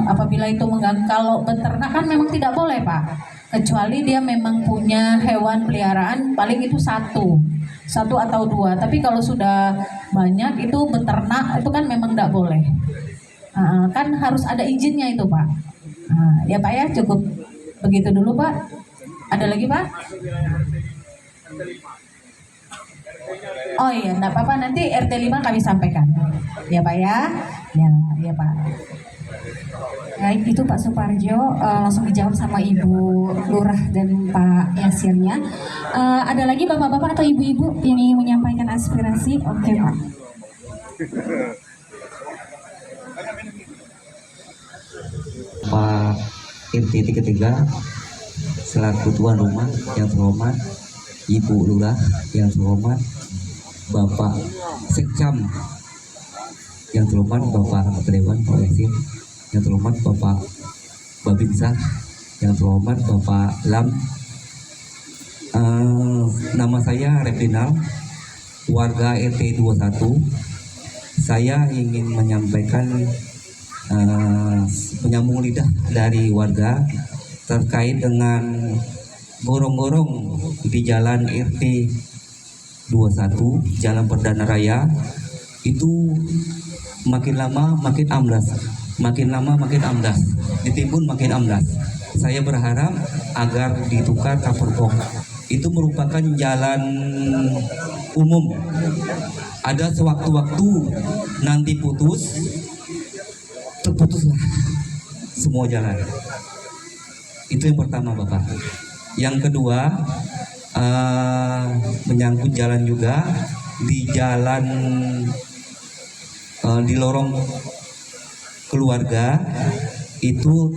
apabila itu mengganggu. Kalau beternak kan memang tidak boleh Pak. Kecuali dia memang punya hewan peliharaan, paling itu satu atau dua. Tapi kalau sudah banyak itu beternak itu kan memang tidak boleh. Kan harus ada izinnya itu Pak. Ya Pak ya, cukup begitu dulu Pak. Ada lagi Pak? Oh iya, enggak apa-apa, nanti RT 5 kami sampaikan. Ya Pak ya. Ya Pak. Baik, itu Pak Suparjo, langsung dijawab sama Ibu Lurah dan Pak Yasirnya. Ada lagi bapak-bapak atau ibu-ibu yang ingin menyampaikan aspirasi? Oke Pak. Pak RT 33 selaku tuan rumah yang terhormat, Ibu Lurah yang terhormat, Bapak Sekcam yang terhormat, Bapak Ketua Dewan Pak Yasir yang terhormat, Bapak Babinsa yang terhormat, Bapak Lam. Nama saya Repinal, warga RT 21. Saya ingin menyampaikan menyambung lidah dari warga terkait dengan gorong-gorong di jalan RT 21, Jalan Perdana Raya. Itu makin lama makin amblas, makin lama makin amblas, ditimbun makin amblas. Saya berharap agar ditukar kapergok. Itu merupakan jalan umum. Ada sewaktu-waktu nanti terputuslah semua jalan. Itu yang pertama Bapak. Yang kedua, menyangkut jalan juga, di jalan di lorong keluarga itu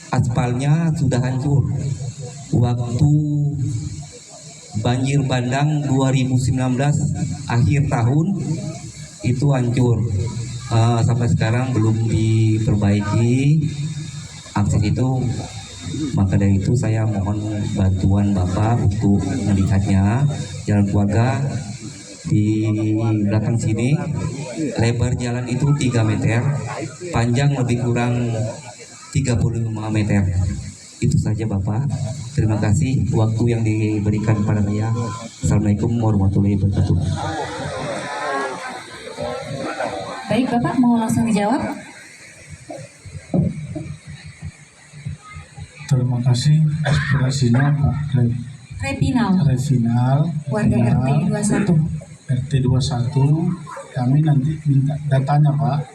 aspalnya sudah hancur. Waktu banjir bandang 2019 akhir tahun itu hancur. Sampai sekarang belum diperbaiki akses itu. Maka dari itu saya mohon bantuan Bapak untuk melihatnya. Jalan keluarga di belakang sini, lebar jalan itu 3 meter, panjang lebih kurang 35 meter. Itu saja Bapak. Terima kasih waktu yang diberikan kepada saya. Assalamualaikum warahmatullahi wabarakatuh. Baik Bapak, mau langsung dijawab? Terima kasih aspirasinya Pak Revinal, warga RT 21. RT 21, kami nanti minta datanya Pak.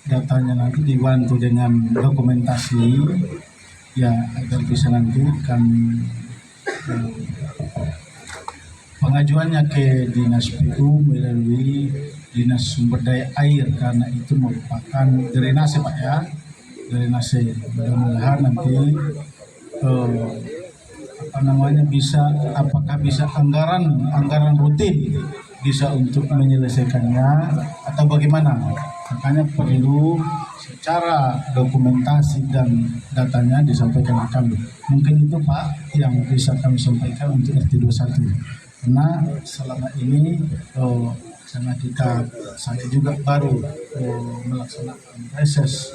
Datanya nanti dibantu dengan dokumentasi ya, agar bisa nanti kami pengajuannya ke Dinas PU melalui Dinas Sumber Daya Air, karena itu merupakan drainase Pak ya, drainase. Mudah-mudahan nanti apakah bisa anggaran rutin bisa untuk menyelesaikannya atau bagaimana. Makanya perlu secara dokumentasi dan datanya disampaikan ke kami. Mungkin itu Pak yang bisa kami sampaikan untuk RT 21. Karena selama ini saya juga baru melaksanakan reses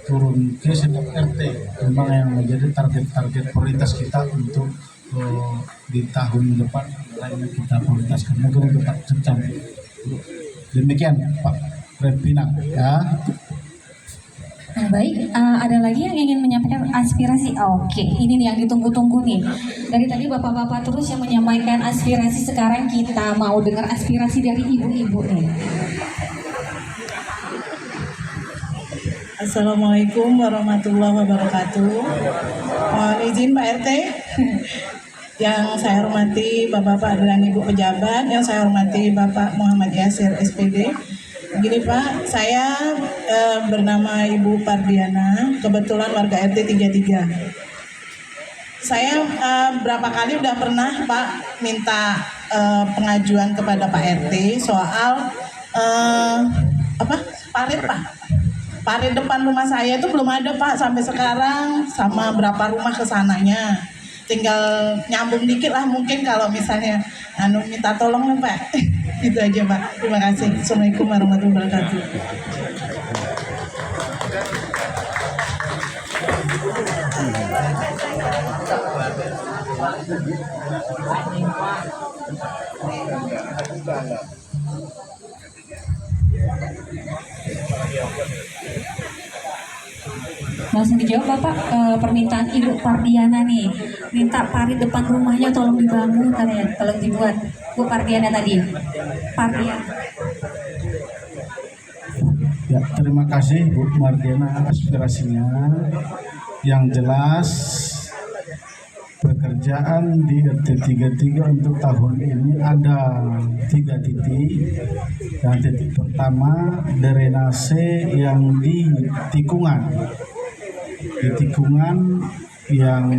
turun ke setiap RT, memang yang menjadi target prioritas kita untuk di tahun depan lainnya kita prioritaskan. Mungkin Pak Secam. Demikian Pak Repina ya. Nah, baik, ada lagi yang ingin menyampaikan aspirasi? Oke, ini nih yang ditunggu-tunggu nih. Dari tadi bapak-bapak terus yang menyampaikan aspirasi, sekarang kita mau dengar aspirasi dari ibu-ibu nih. Assalamualaikum warahmatullahi wabarakatuh. Mohon izin Pak RT. Yang saya hormati Bapak-Bapak dan Ibu pejabat, yang saya hormati Bapak Muhammad Yasir SPD. Begini Pak, saya bernama Ibu Pardiana, kebetulan warga RT 33. Saya berapa kali udah pernah Pak minta pengajuan kepada Pak RT soal parit Pak. Parit depan rumah saya itu belum ada Pak sampai sekarang, sama berapa rumah kesananya. Tinggal nyambung dikit lah mungkin kalau misalnya minta tolong lah Pak. Itu aja Pak. Terima kasih. Assalamualaikum warahmatullahi wabarakatuh. Langsung dijawab Bapak. Permintaan Ibu Pardiana nih, minta parit depan rumahnya tolong dibangun katanya, tolong dibuat. Bu Pardiana tadi, Pardiana. Ya, terima kasih Bu Mardiana aspirasinya. Yang jelas pekerjaan di RT 33 untuk tahun ini ada 3 titik. Yang titik pertama drainase yang di tikungan. Di tikungan yang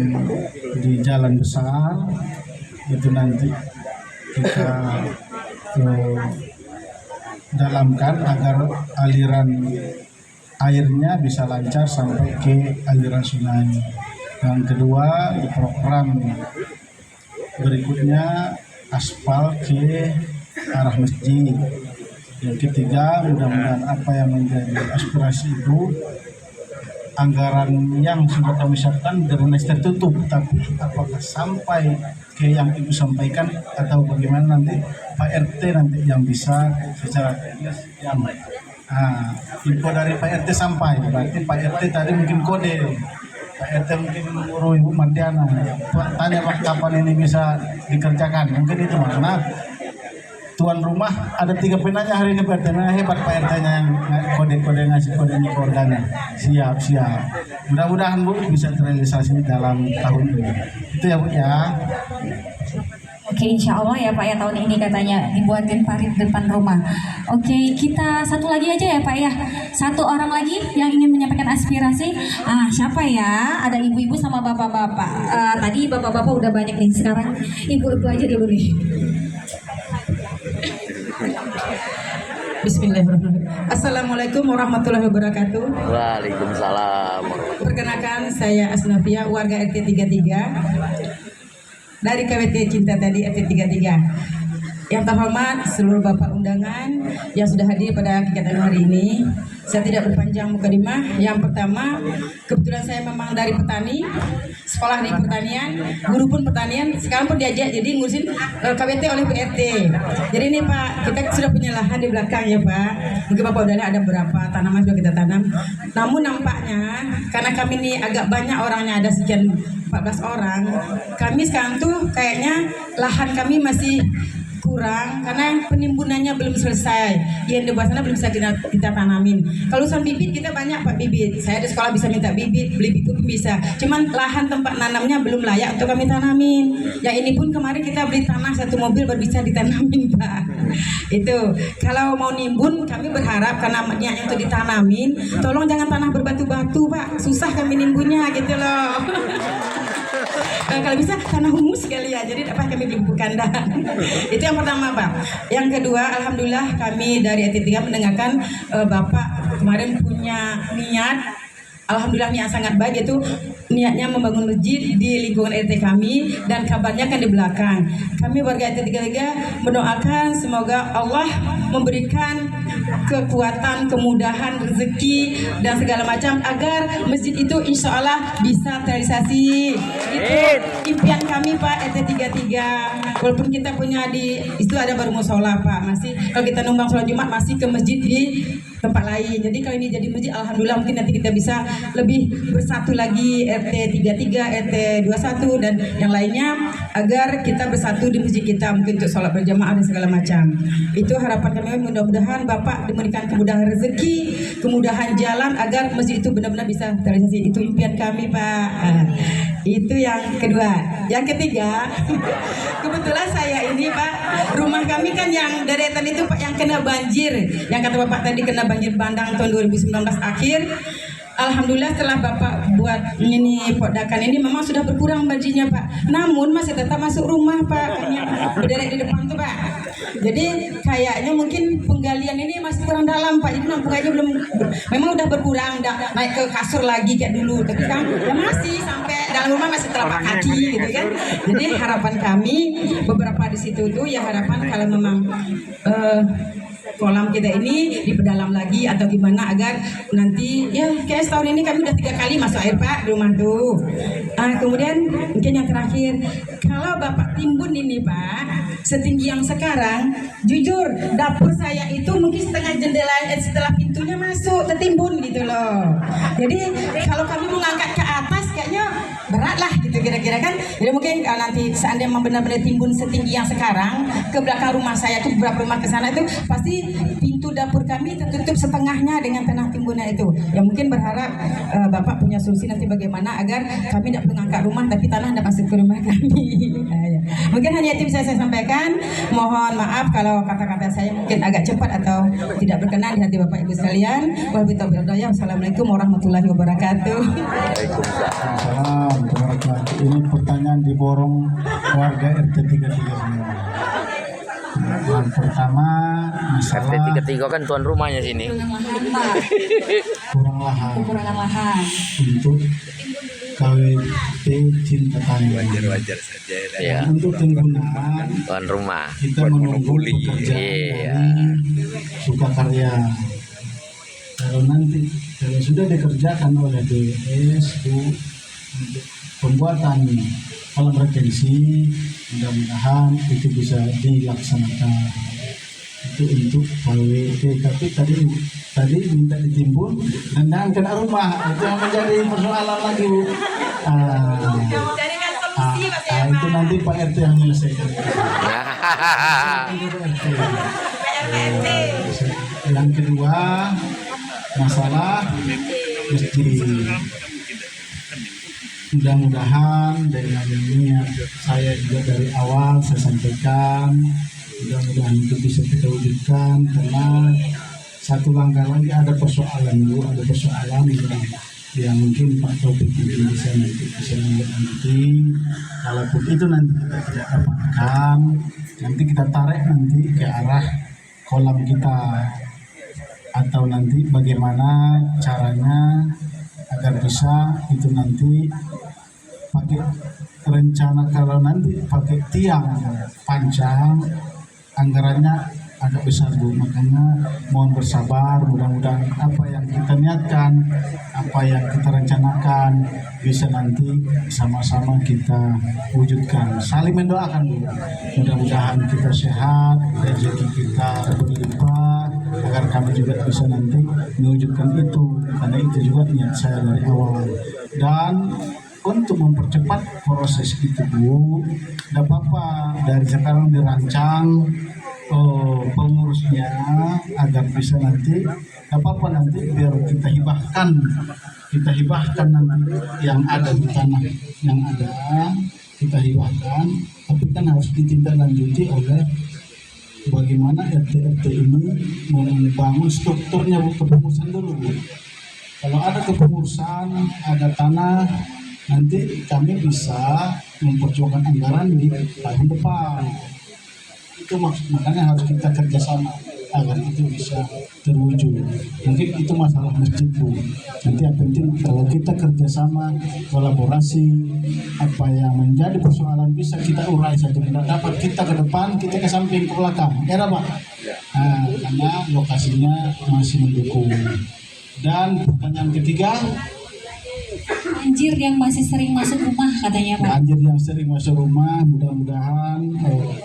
di jalan besar itu nanti kita dalamkan agar aliran airnya bisa lancar sampai ke aliran sungai. Yang kedua, di program berikutnya aspal ke arah masjid. Yang ketiga, mudah-mudahan apa yang menjadi aspirasi Ibu, anggaran yang sudah kami siapkan drainase tertutup, tapi apakah sampai ke yang Ibu sampaikan atau bagaimana nanti Pak RT nanti yang bisa secara teknis yang info dari Pak RT sampai, berarti Pak RT tadi mungkin kode, Pak RT mungkin menguruh Ibu Mardiana, tanya Pak kapan ini bisa dikerjakan, mungkin itu karena tuan rumah ada 3 penanya hari ini Pak RT, nah hebat Pak RT-nya yang kode-kode ngasih kodenya ke organnya. Siap. Mudah-mudahan Bu bisa terrealisasi dalam tahun ini. Itu ya Bu ya. Oke, insya Allah ya Pak ya, tahun ini katanya dibuatkan parit depan rumah. Oke, kita satu lagi aja ya Pak ya. Satu orang lagi yang ingin menyampaikan aspirasi. Siapa ya? Ada ibu-ibu sama bapak-bapak. Tadi bapak-bapak udah banyak nih, sekarang ibu-ibu aja dulu nih. Bismillahirrahmanirrahim. Assalamualaikum warahmatullahi wabarakatuh. Waalaikumsalam. Perkenalkan, saya Asnafia, warga RT 33 dari KWT Cinta tadi RT 33. Yang terhormat seluruh bapak undangan yang sudah hadir pada kegiatan hari ini. Saya tidak berpanjang mukadimah. Yang pertama, kebetulan saya memang dari petani, sekolah di pertanian, guru pun pertanian, sekarang pun diajak jadi ngurusin KWT oleh PRT. Jadi ini Pak, kita sudah punya lahan di belakang ya Pak. Mungkin Bapak udah lihat ada berapa tanaman sudah kita tanam. Namun nampaknya karena kami ini agak banyak orangnya, ada sekian 14 orang, kami sekarang tuh kayaknya lahan kami masih kurang karena penimbunannya belum selesai. Yang di bawah sana belum bisa kita tanamin. Kalau urusan bibit kita banyak Pak bibit. Saya di sekolah bisa minta bibit, beli bibit pun bisa. Cuman lahan tempat nanamnya belum layak untuk kami tanamin. Yang ini pun kemarin kita beli tanah 1 mobil baru bisa ditanamin Pak. Itu kalau mau nimbun kami berharap karena niatnya untuk ditanamin, tolong jangan tanah berbatu-batu Pak. Susah kami nimbunnya gitu loh. Kalau bisa tanah humus sekali ya, jadi dapat kami beli pupuk kandang. Itu yang pertama Pak. Yang kedua, alhamdulillah kami dari RT 3 mendengarkan Bapak kemarin punya niat, alhamdulillah niat sangat baik, yaitu niatnya membangun masjid di lingkungan RT kami, dan kabarnya kan di belakang. Kami warga RT 33 mendoakan semoga Allah memberikan kekuatan, kemudahan, rezeki dan segala macam agar masjid itu insya Allah bisa terrealisasi. Itu impian kami Pak RT 33. Walaupun kita punya di itu ada baru musola Pak, masih kalau kita numpang sholat Jumat masih ke masjid di tempat lain. Jadi kalau ini jadi masjid, alhamdulillah mungkin nanti kita bisa lebih bersatu lagi RT 33, RT 21 dan yang lainnya agar kita bersatu di masjid kita, mungkin untuk sholat berjamaah dan segala macam. Itu harapan kami, mudah-mudahan Bapak diberikan kemudahan rezeki, kemudahan jalan agar masjid itu benar-benar bisa terrealisasi. Itu impian kami Pak. Itu yang kedua. Yang ketiga, kebetulan saya ini Pak, rumah kami kan yang deretan itu Pak yang kena banjir, yang kata Bapak tadi kena banjir bandang tahun 2019 akhir. Alhamdulillah setelah Bapak buat ini podakan ini memang sudah berkurang banjirnya Pak. Namun masih tetap masuk rumah Pak, kan yang berderet di depan tuh Pak. Jadi kayaknya mungkin penggalian ini masih kurang dalam Pak. Jadi nampungannya belum, memang udah berkurang, udah naik ke kasur lagi kayak dulu. Tapi kan ya masih sampai dalam rumah masih telapak kaki gitu kan. Jadi harapan kami beberapa di situ tuh ya harapan kalau memang kolam kita ini diperdalam lagi atau gimana agar nanti ya kayak setahun ini kami udah 3 kali masuk air Pak di rumah tuh. Kemudian mungkin yang terakhir, kalau Bapak timbun ini Pak setinggi yang sekarang, jujur dapur saya itu mungkin setengah jendela setelah pintunya masuk tertimbun gitu loh. Jadi kalau kami mau ngangkat ke atas kayaknya berat lah gitu kira-kira kan. Jadi mungkin nanti seandainya benar-benar timbun setinggi yang sekarang, ke belakang rumah saya tuh beberapa rumah ke sana itu pasti pintu dapur kami tertutup setengahnya dengan tanah timbunnya itu. Ya mungkin berharap Bapak punya solusi nanti bagaimana agar kami tidak perlu ngangkat rumah tapi tanah tidak masuk ke rumah kami. Mungkin hanya itu bisa saya sampaikan. Mohon maaf kalau kata-kata saya mungkin agak cepat atau tidak berkenan di hati Bapak Ibu sekalian. Wassalamualaikum warahmatullahi wabarakatuh. Waalaikumsalam. Ini pertanyaan diborong warga RT 33 semua. Yang pertama masalah RT 33 kan tuan rumahnya sini. Kekurangan lahan untuk KWT Cinta Tani. Wajar saja ya. Untuk penggunaan Tuan rumah. kita menunggu pekerjaan dari Sukakarya. Kalau sudah dikerjakan oleh BWS itu untuk pembuatan kolam retensi, mudah-mudahan itu bisa dilaksanakan. Itu untuk KWT. Tapi tadi minta ditimbun dan jangan kena rumah, itu yang menjadi persoalan lagi Bu. Itu nanti Pak RT yang menyelesaikan. Yang kedua masalah masjid. Mudah-mudahan dengan niat saya juga dari awal saya sampaikan, mudah-mudahan itu bisa kita wujudkan, karena satu langkah lagi ada persoalan yang mungkin Pak Taufik bisa nanti kalaupun itu nanti kita tidak dapatkan, nanti kita tarik nanti ke arah kolam kita, atau nanti bagaimana caranya agar bisa itu nanti pakai rencana, kalau nanti pakai tiang panjang anggarannya agak besar Bu, makanya mohon bersabar, mudah-mudahan apa yang kita niatkan, apa yang kita rencanakan bisa nanti sama-sama kita wujudkan. Saling mendoakan Bu, mudah-mudahan kita sehat, rezeki kita berlimpah, agar kami juga bisa nanti mewujudkan itu, karena itu juga niat saya dari awal. Dan untuk mempercepat proses itu Bu, tidak apa-apa dari sekarang dirancang pengurusnya agar bisa nanti, tidak apa-apa nanti biar kita hibahkan nanti yang ada di tanah yang ada, kita hibahkan, tapi kan harus ditindaklanjuti oleh bagaimana RT ini membangun strukturnya Bu, kepengurusan dulu Bu. Kalau ada kepengurusan, ada tanah, nanti kami bisa memperjuangkan anggaran di tahun depan. Itu makanya harus kita kerjasama agar itu bisa terwujud. Mungkin itu masalah masjid Bu. Nanti yang penting kalau kita kerjasama, kolaborasi, apa yang menjadi persoalan bisa kita urai saja. Kita dapat kita ke depan, kita ke samping, ke belakang. Era Pak. Karena lokasinya masih mendukung. Dan pertanyaan ketiga, banjir yang masih sering masuk rumah katanya Pak. Banjir yang sering masuk rumah, mudah-mudahan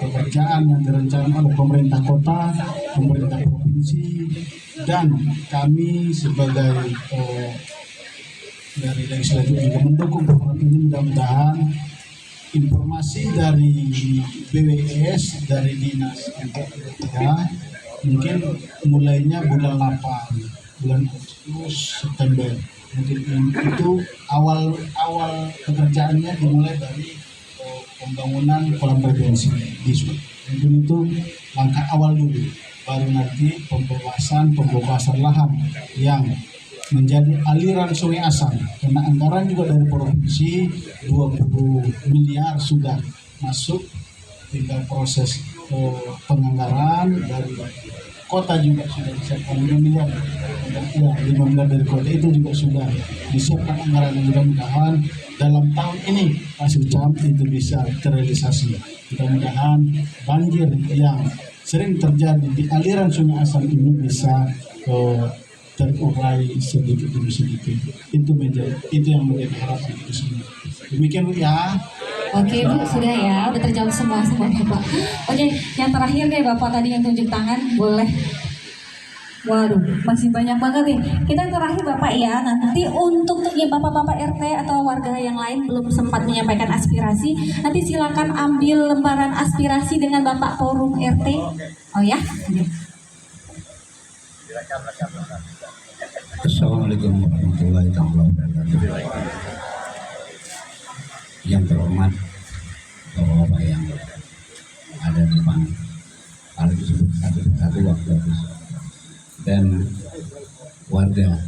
pekerjaan yang direncanakan oleh pemerintah kota, pemerintah provinsi, dan kami sebagai dari legislatif juga mendukung program ini. Mudah-mudahan informasi dari BWS, dari Dinas MPK, mungkin mulainya bulan 8, bulan Agustus, September. Mungkin itu awal pekerjaannya dimulai dari pembangunan kolam retensi di Sud. Mungkin itu langkah awal dulu, baru nanti pembebasan lahan yang menjadi aliran Sungai Asam, karena anggaran juga dari provinsi 20 miliar sudah masuk, tinggal proses penganggaran dari kota juga sudah disiapkan 5 miliar. Ya, 5 miliar dari kota itu juga sudah disiapkan anggaran, mudah-mudahan dalam tahun ini Pak Secam itu bisa terrealisasi. Mudah-mudahan banjir yang sering terjadi di aliran Sungai Asam ini bisa terurai sedikit demi sedikit. Itu yang menjadi harapan itu semua. Demikian Bu ya. Oke Bu, sudah ya, udah terjawab semua Bapak. Oke, yang terakhir deh Bapak tadi yang tunjuk tangan, boleh. Waduh, masih banyak banget nih. Kita yang terakhir Bapak ya, nanti untuk ya Bapak-Bapak RT atau warga yang lain belum sempat menyampaikan aspirasi, nanti silakan ambil lembaran aspirasi dengan Bapak Forum RT. Oh ya? Assalamualaikum warahmatullahi wabarakatuh. Yang terhormat Bapak-Bapak yang ada di depan, hal disebut satu waktu dan warga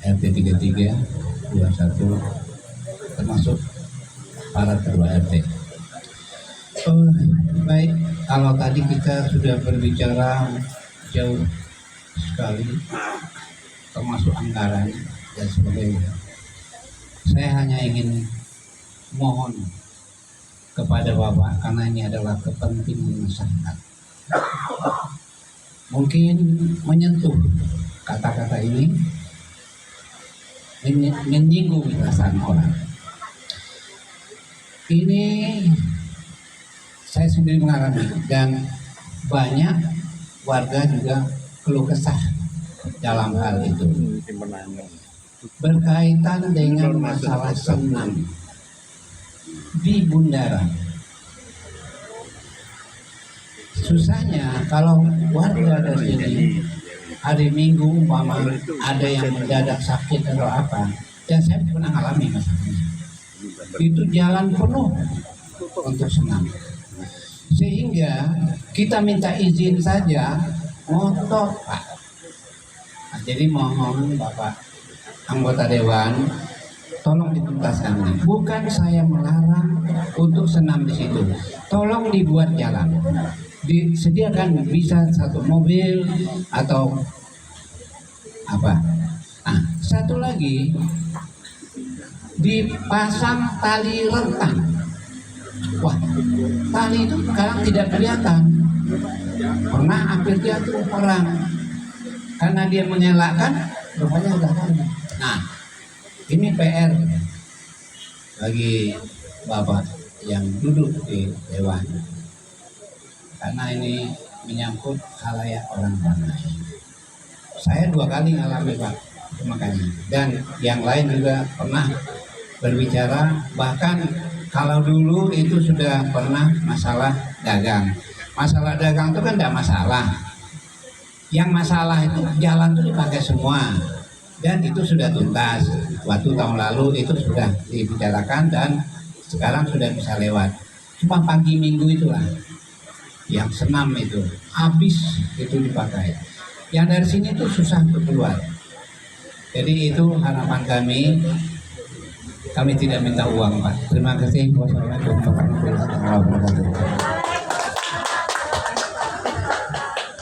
RT 33, 21 termasuk para ketua RT. Baik, kalau tadi kita sudah berbicara jauh sekali termasuk anggaran dan sebagainya. Saya hanya ingin mohon kepada Bapak karena ini adalah kepentingan masyarakat. Mungkin menyentuh kata-kata ini menyinggung perasaan orang. Ini saya sendiri mengalami dan banyak warga juga keluh kesah dalam hal itu berkaitan dengan masalah senam di bundaran. Susahnya kalau warga dari sini hari Minggu umpama ada yang mendadak sakit atau apa, dan saya pernah alami masalahnya, itu jalan penuh untuk senam, sehingga kita minta izin saja motor Pak. Nah, jadi mohon Bapak anggota Dewan tolong dituntaskan ini. Bukan saya melarang untuk senam di situ, tolong dibuat jalan, disediakan bisa satu mobil atau apa. Nah, satu lagi dipasang tali rentang. Wah, tali itu sekarang tidak kelihatan. Pernah hampir jatuh orang karena dia mengelakkan, rupanya udah ada. Nah, ini PR bagi Bapak yang duduk di Dewan, karena ini menyangkut khalayak orang ramai. Saya 2 kali ngalami Pak, makanya. Dan yang lain juga pernah berbicara, bahkan kalau dulu itu sudah pernah masalah dagang. Masalah dagang itu kan tidak masalah. Yang masalah itu jalan itu dipakai semua. Dan itu sudah tuntas. Waktu tahun lalu itu sudah dibicarakan dan sekarang sudah bisa lewat. Cuma pagi Minggu itulah yang senam itu habis itu dipakai. Yang dari sini tuh susah untuk keluar. Jadi itu harapan kami. Kami tidak minta uang Pak. Terima kasih. Wassalamualaikum warahmatullahi wabarakatuh.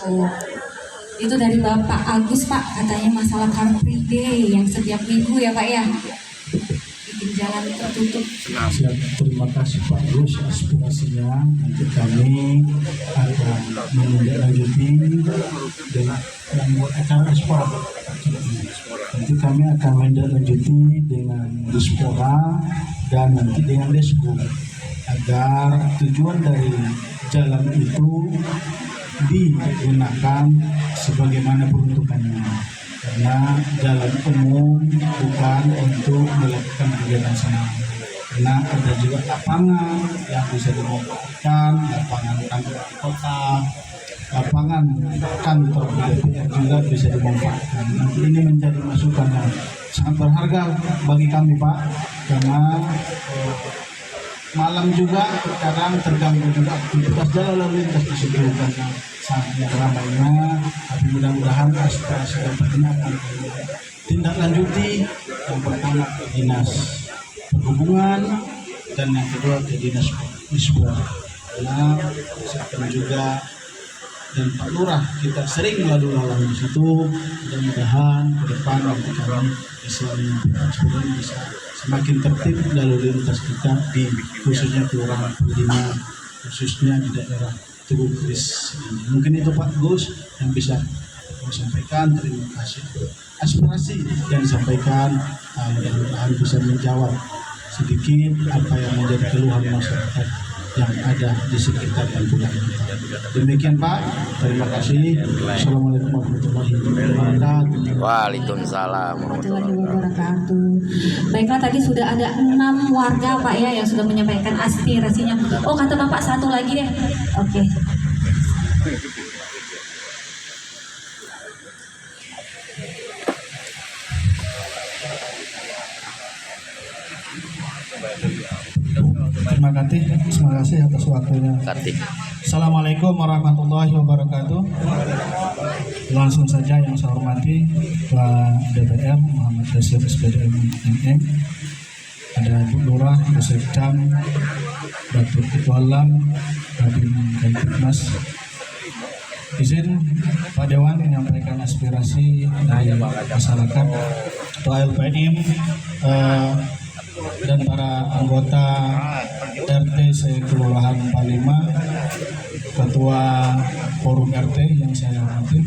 Oh, itu dari Bapak Agus Pak, katanya masalah Car Free Day yang setiap minggu ya Pak ya, bikin jalan tertutup. Terima kasih Pak Gus aspirasinya. Nanti kami akan menindaklanjuti dengan membuat acara sport. Nanti kami akan menindaklanjuti dengan Dispora dan nanti dengan Desku agar tujuan dari jalan itu digunakan sebagaimana peruntukannya, karena jalan umum bukan untuk melakukan kegiatan senam, karena ada juga lapangan yang bisa dimanfaatkan, lapangan kantor kota, lapangan kantor DPR juga bisa dimanfaatkan. Nanti ini menjadi masukan yang sangat berharga bagi kami Pak, karena malam juga sekarang terganggu juga aktivitas jalan lalu lintas di situ karena sangat ramainya. Tapi mudah-mudahan aspirasi dapat ini akan tindak lanjuti, yang pertama ke dinas perhubungan dan yang kedua ke dinas Dispora, karena saya juga dan Pak Lurah kita sering lalu lalang di situ. Mudah-mudahan ke depan nanti kami bisa menyampaikan bisa semakin tertib lalu lintas kita di khususnya Kelurahan Purwodadi, khususnya di daerah Teguh Kris. Mungkin itu Pak Gus yang bisa saya sampaikan. Terima kasih. Aspirasi yang disampaikan mudah-mudahan bisa menjawab sedikit apa yang menjadi keluhan masyarakat yang ada di sekitar lingkungan kita. Demikian Pak, terima kasih. Assalamualaikum warahmatullahi wabarakatuh. Waalaikumsalam warahmatullahi wabarakatuh. Baiklah, tadi sudah ada 6 warga Pak ya yang sudah menyampaikan aspirasinya. Oh, kata Bapak satu lagi deh. Oke. Terima kasih atas waktunya. Assalamualaikum warahmatullahi wabarakatuh. Langsung saja yang saya hormati Ketua DPR Muhammad Yasir SPDM MM, ada Bu Lurah, Bu Sekcam, Datuk Ketua Lam, Kabin Kamtibmas. Izin Pak Dewan menyampaikan aspirasi dari masyarakat, Ketua LPM dan para anggota RT Kelurahan Palima, Ketua Forum RT yang saya hormati.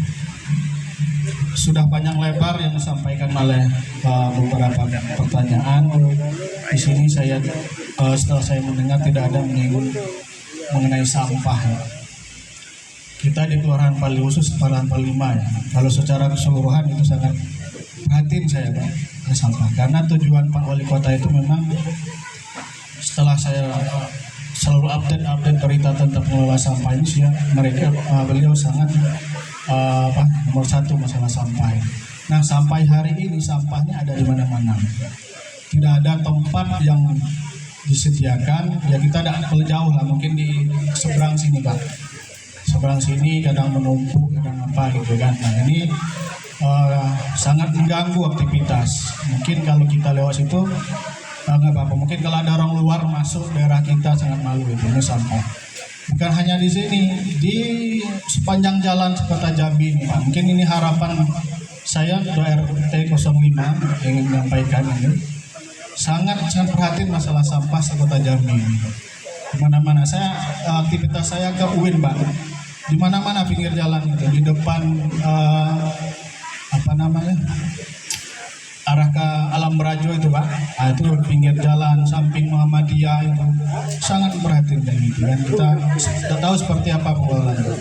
Sudah panjang lebar yang disampaikan oleh beberapa pertanyaan. Di sini saya setelah saya mendengar tidak ada menyinggung mengenai sampah. Kita di Kelurahan Pali, khusus Kelurahan Palima ya. Kalau secara keseluruhan itu sangat perhatiin saya Pak, sampah. Karena tujuan Pak Wali Kota itu memang setelah saya selalu update berita tentang pengelola sampah ini sih, beliau sangat nomor 1 masalah sampah. Nah, sampai hari ini sampahnya ada di mana-mana. Tidak ada tempat yang disediakan. Ya kita tidak perlu jauh lah, mungkin di seberang sini Pak. Seberang sini kadang menumpuk, kadang apa gitu kan. Nah ini sangat mengganggu aktivitas. Mungkin kalau kita lewat situ nggak apa-apa. Mungkin kalau ada orang luar masuk daerah kita sangat malu itu. Ini sampah. Bukan hanya di sini, di sepanjang jalan Kota Jambi ini Pak. Mungkin ini harapan saya Ketua RT 05 ingin menyampaikan ini. Sangat perhatian masalah sampah Kota Jambi ini. Di mana-mana aktivitas saya ke UIN Pak. Di mana-mana pinggir jalan itu, di depan arah ke Alam Berajo itu Pak, itu pinggir jalan samping Muhammadiyah itu sangat perhatian gitu kan. Kita tahu seperti apa pengelolaannya.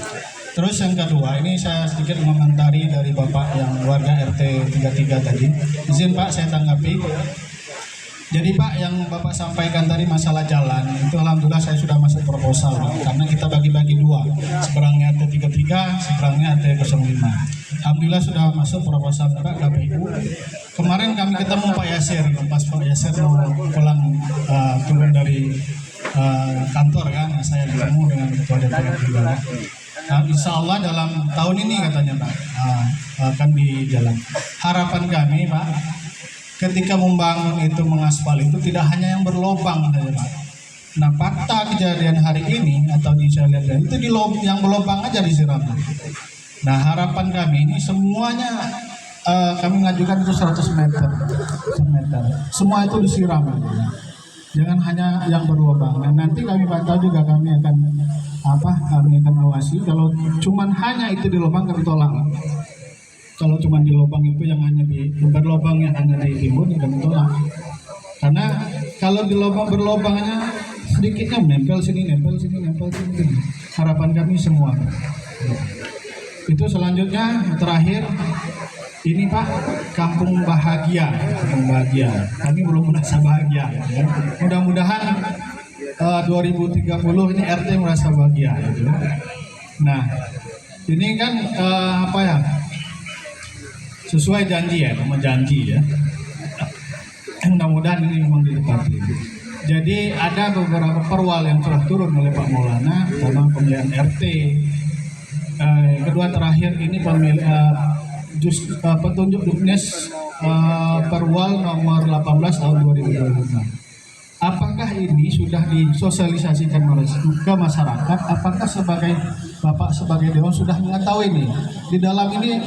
Terus yang kedua, ini saya sedikit mengomentari dari Bapak yang warga RT 33 tadi. Izin Pak saya tanggapi. Jadi Pak, yang Bapak sampaikan tadi masalah jalan, itu alhamdulillah saya sudah masuk proposal Pak, karena kita bagi-bagi 2, seberangnya RT 33, seberangnya RT 05. Alhamdulillah sudah masuk proposal Pak KPU. Kemarin kami ketemu Pak Yasir, pas Pak Yasir mau pulang turun dari kantor kan, saya ketemu dengan Ketua DPR juga. Nah, insya Allah dalam tahun ini katanya Pak akan di jalan. Harapan kami Pak, ketika membangun itu, mengaspal itu tidak hanya yang berlobang saja Pak. Nah fakta kejadian hari ini atau di saya lihat itu yang berlobang aja disiram. Nah harapan kami ini semuanya kami mengajukan itu 100 meter. Semua itu disiram. Jangan hanya yang berlobang. Nah nanti kami pantau juga, kami akan awasi. Kalau cuman hanya itu di lubang kami tolak. Kalau cuma di lubang itu yang hanya di berlubang yang hanya ditimbun ya kami tolak. Karena kalau di lubang berlubangnya sedikitnya nempel sini. Harapan kami semua. Itu selanjutnya terakhir ini Pak, Kampung Bahagia. Kami belum merasa bahagia. Ya. Mudah-mudahan 2030 ini RT merasa bahagia. Gitu. Nah ini kan sesuai janji ya, mudah-mudahan ini memang ditepati. Jadi ada beberapa perwal yang telah turun oleh Pak Maulana tentang pemilihan RT. Kedua terakhir ini petunjuk Duknes perwal nomor 18 tahun 2025. Apakah ini sudah disosialisasikan ke masyarakat? Apakah Bapak sebagai Dewan sudah mengetahui ini? Di dalam ini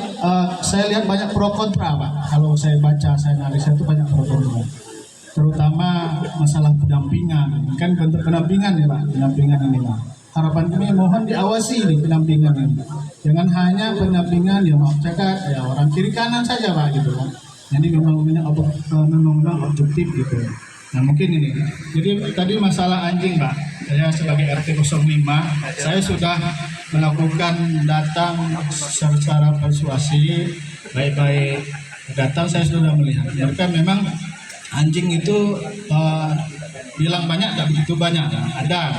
saya lihat banyak pro kontra Pak. Kalau saya baca, saya analisa itu banyak pro kontra. Terutama masalah pendampingan. Kan bentuk pendampingan ya Pak, pendampingan ini Pak. harapan kami mohon diawasi di pendampingan ini. Jangan hanya pendampingan ya maaf cakap ya orang kiri kanan saja Pak gitu kan. Jadi memang objektif gitu. Nah mungkin ini. Jadi tadi masalah anjing Pak. Saya sebagai RT 05 saya sudah melakukan datang secara persuasif, baik-baik datang saya sudah melihat. Mereka memang anjing itu bilang banyak tak begitu banyak, ada.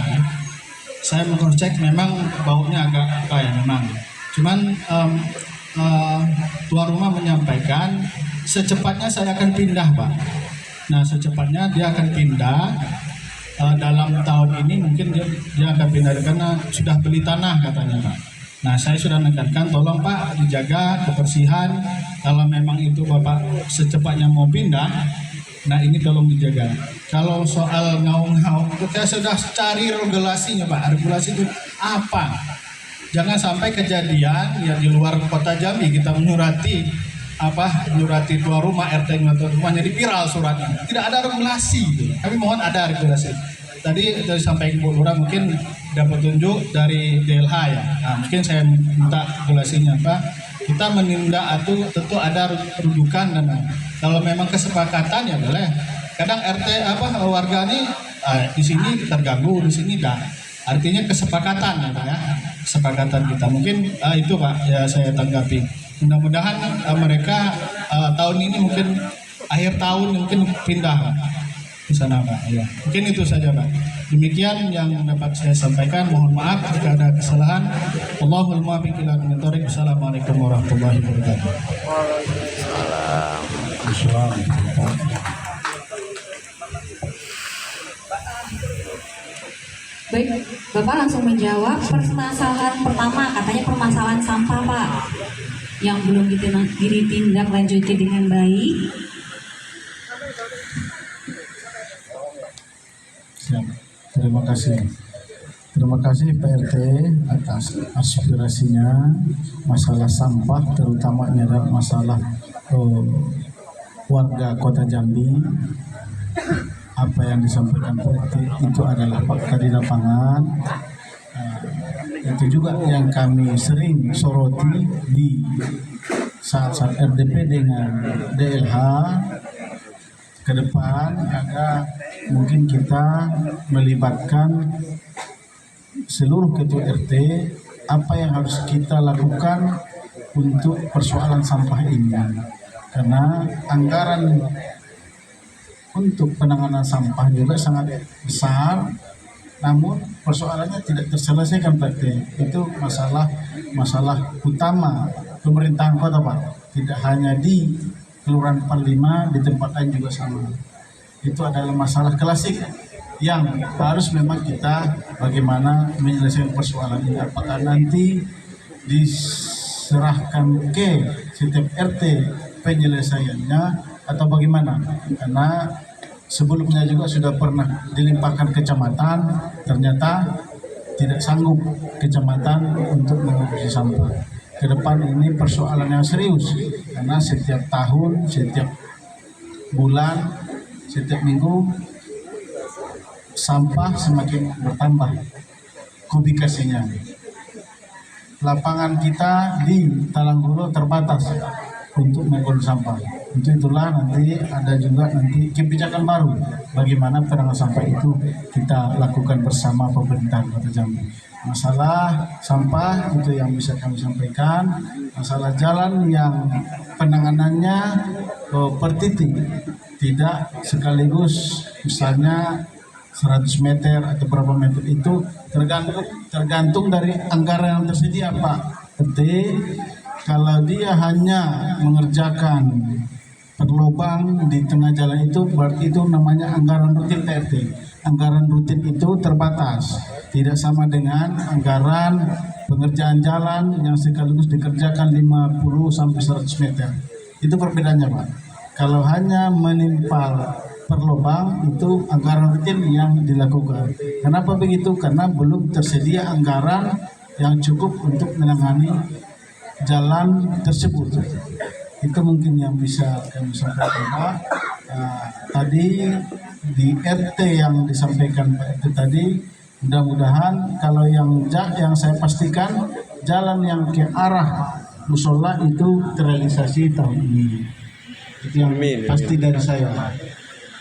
Saya mengcek memang baunya agak apa ya memang. Cuman tuan rumah menyampaikan secepatnya saya akan pindah Pak. Nah secepatnya dia akan pindah dalam tahun ini mungkin dia akan pindah karena sudah beli tanah katanya Pak. Nah saya sudah menekankan tolong Pak dijaga kebersihan, kalau memang itu Bapak secepatnya mau pindah, nah ini tolong dijaga. Kalau soal ngaung-ngaung kita sudah cari regulasinya Pak, regulasi itu apa? Jangan sampai kejadian ya di luar kota Jambi kita menyurati tuan rumah RT tuan rumah jadi viral suratnya. Tidak ada regulasi gitu. Kami mohon ada regulasi. Tadi disampaikan Bu Lurah mungkin dapat petunjuk dari DLH ya. Nah, mungkin saya minta regulasinya Pak. Kita menindak itu tentu ada rujukan dan kalau memang kesepakatan ya boleh. Kadang RT warga ini di sini terganggu, di sini enggak. Artinya kesepakatan ya Pak ya. Kesepakatan kita. Mungkin itu Pak ya saya tanggapi. Mudah-mudahan mereka tahun ini mungkin akhir tahun mungkin pindah Pak, di sana Pak. Ya. Mungkin itu saja Pak. Demikian yang dapat saya sampaikan. Mohon maaf jika ada kesalahan. Allahul muwaffiq ila aqwamit thoriq. Assalamualaikum warahmatullahi wabarakatuh. Baik, Bapak langsung menjawab permasalahan pertama, katanya permasalahan sampah Pak yang belum ditindaklanjuti dengan baik. Siap. Terima kasih Pak RT atas aspirasinya masalah sampah, terutama ini adalah masalah warga Kota Jambi. Apa yang disampaikan Pak RT itu adalah fakta di lapangan. Itu juga yang kami sering soroti di saat-saat RDP dengan DLH. Ke depan ada mungkin kita melibatkan seluruh ketua RT apa yang harus kita lakukan untuk persoalan sampah ini, karena anggaran untuk penanganan sampah juga sangat besar, namun persoalannya tidak terselesaikan Pak RT. Itu masalah utama pemerintahan kota Pak, tidak hanya di Kelurahan 45, di tempat lain juga sama. Itu adalah masalah klasik yang harus memang kita bagaimana menyelesaikan persoalan ini. Apakah nanti diserahkan ke setiap RT penyelesaiannya atau bagaimana? Karena sebelumnya juga sudah pernah dilimpahkan kecamatan, ternyata tidak sanggup kecamatan untuk mengurusi sampah. Ke depan ini persoalan yang serius, karena setiap tahun, setiap bulan, setiap minggu sampah semakin bertambah kubikasinya. Lapangan kita di Talangguro terbatas untuk mengukur sampah. Untuk itulah nanti ada juga kebijakan baru bagaimana penanganan sampah itu kita lakukan bersama pemerintah Kota Jambi. Masalah sampah itu yang bisa kami sampaikan. Masalah jalan yang penanganannya per titik, tidak sekaligus misalnya 100 meter atau berapa meter, itu tergantung dari anggaran yang tersedia Pak. Penting kalau dia hanya mengerjakan perlobang di tengah jalan itu berarti itu namanya anggaran rutin PRT. Anggaran rutin itu terbatas, tidak sama dengan anggaran pengerjaan jalan yang sekaligus dikerjakan 50 sampai 100 meter. Itu perbedaannya Pak. Kalau hanya menimpal perlobang itu anggaran rutin yang dilakukan. Kenapa begitu? Karena belum tersedia anggaran yang cukup untuk menangani jalan tersebut. Itu mungkin yang bisa kami sampaikan Pak. Tadi di RT yang disampaikan Pak RT tadi Mudah-mudahan kalau yang saya pastikan jalan yang ke arah musola itu terrealisasi tahun ini. Itu yang pasti dari saya.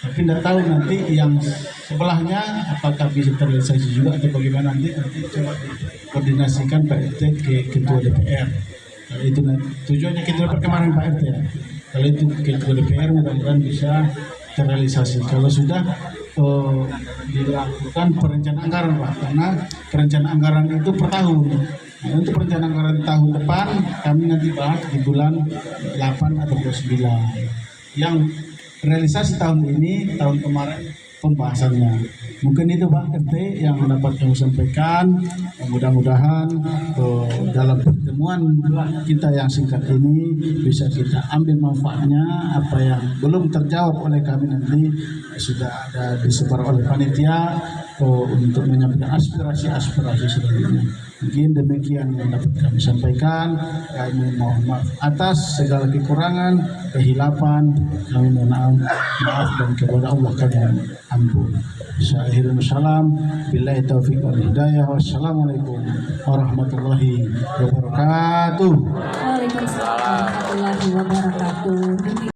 Tapi tidak tahu nanti yang sebelahnya apakah bisa terrealisasi juga atau bagaimana nanti coba koordinasikan Pak RT ke Ketua DPR. Kalau itu tujuannya kita dapat kemarin Pak RT ya. Kalau itu Ketua DPR mudah-mudahan bisa terrealisasi. Kalau sudah dilakukan perencanaan anggaran Pak, karena perencanaan anggaran itu per tahun. Nah, untuk perencanaan anggaran tahun depan kami nanti bahas di bulan 8 atau 9. Yang realisasi tahun ini, tahun kemarin pembahasannya. Mungkin itu Pak RT yang dapat kami sampaikan. Mudah-mudahan dalam pertemuan kita yang singkat ini bisa kita ambil manfaatnya. Apa yang belum terjawab oleh kami nanti sudah ada disebar oleh panitia untuk menyampaikan aspirasi-aspirasi selanjutnya. Mungkin demikian yang dapat kami sampaikan. Kami mohon maaf atas segala kekurangan, kehilapan. Kami mohon maaf dan kepada Allah kami ampun. Akhirul salam. Billahi taufiq wal hidayah. Wassalamualaikum warahmatullahi wabarakatuh. Waalaikumsalam warahmatullahi wabarakatuh.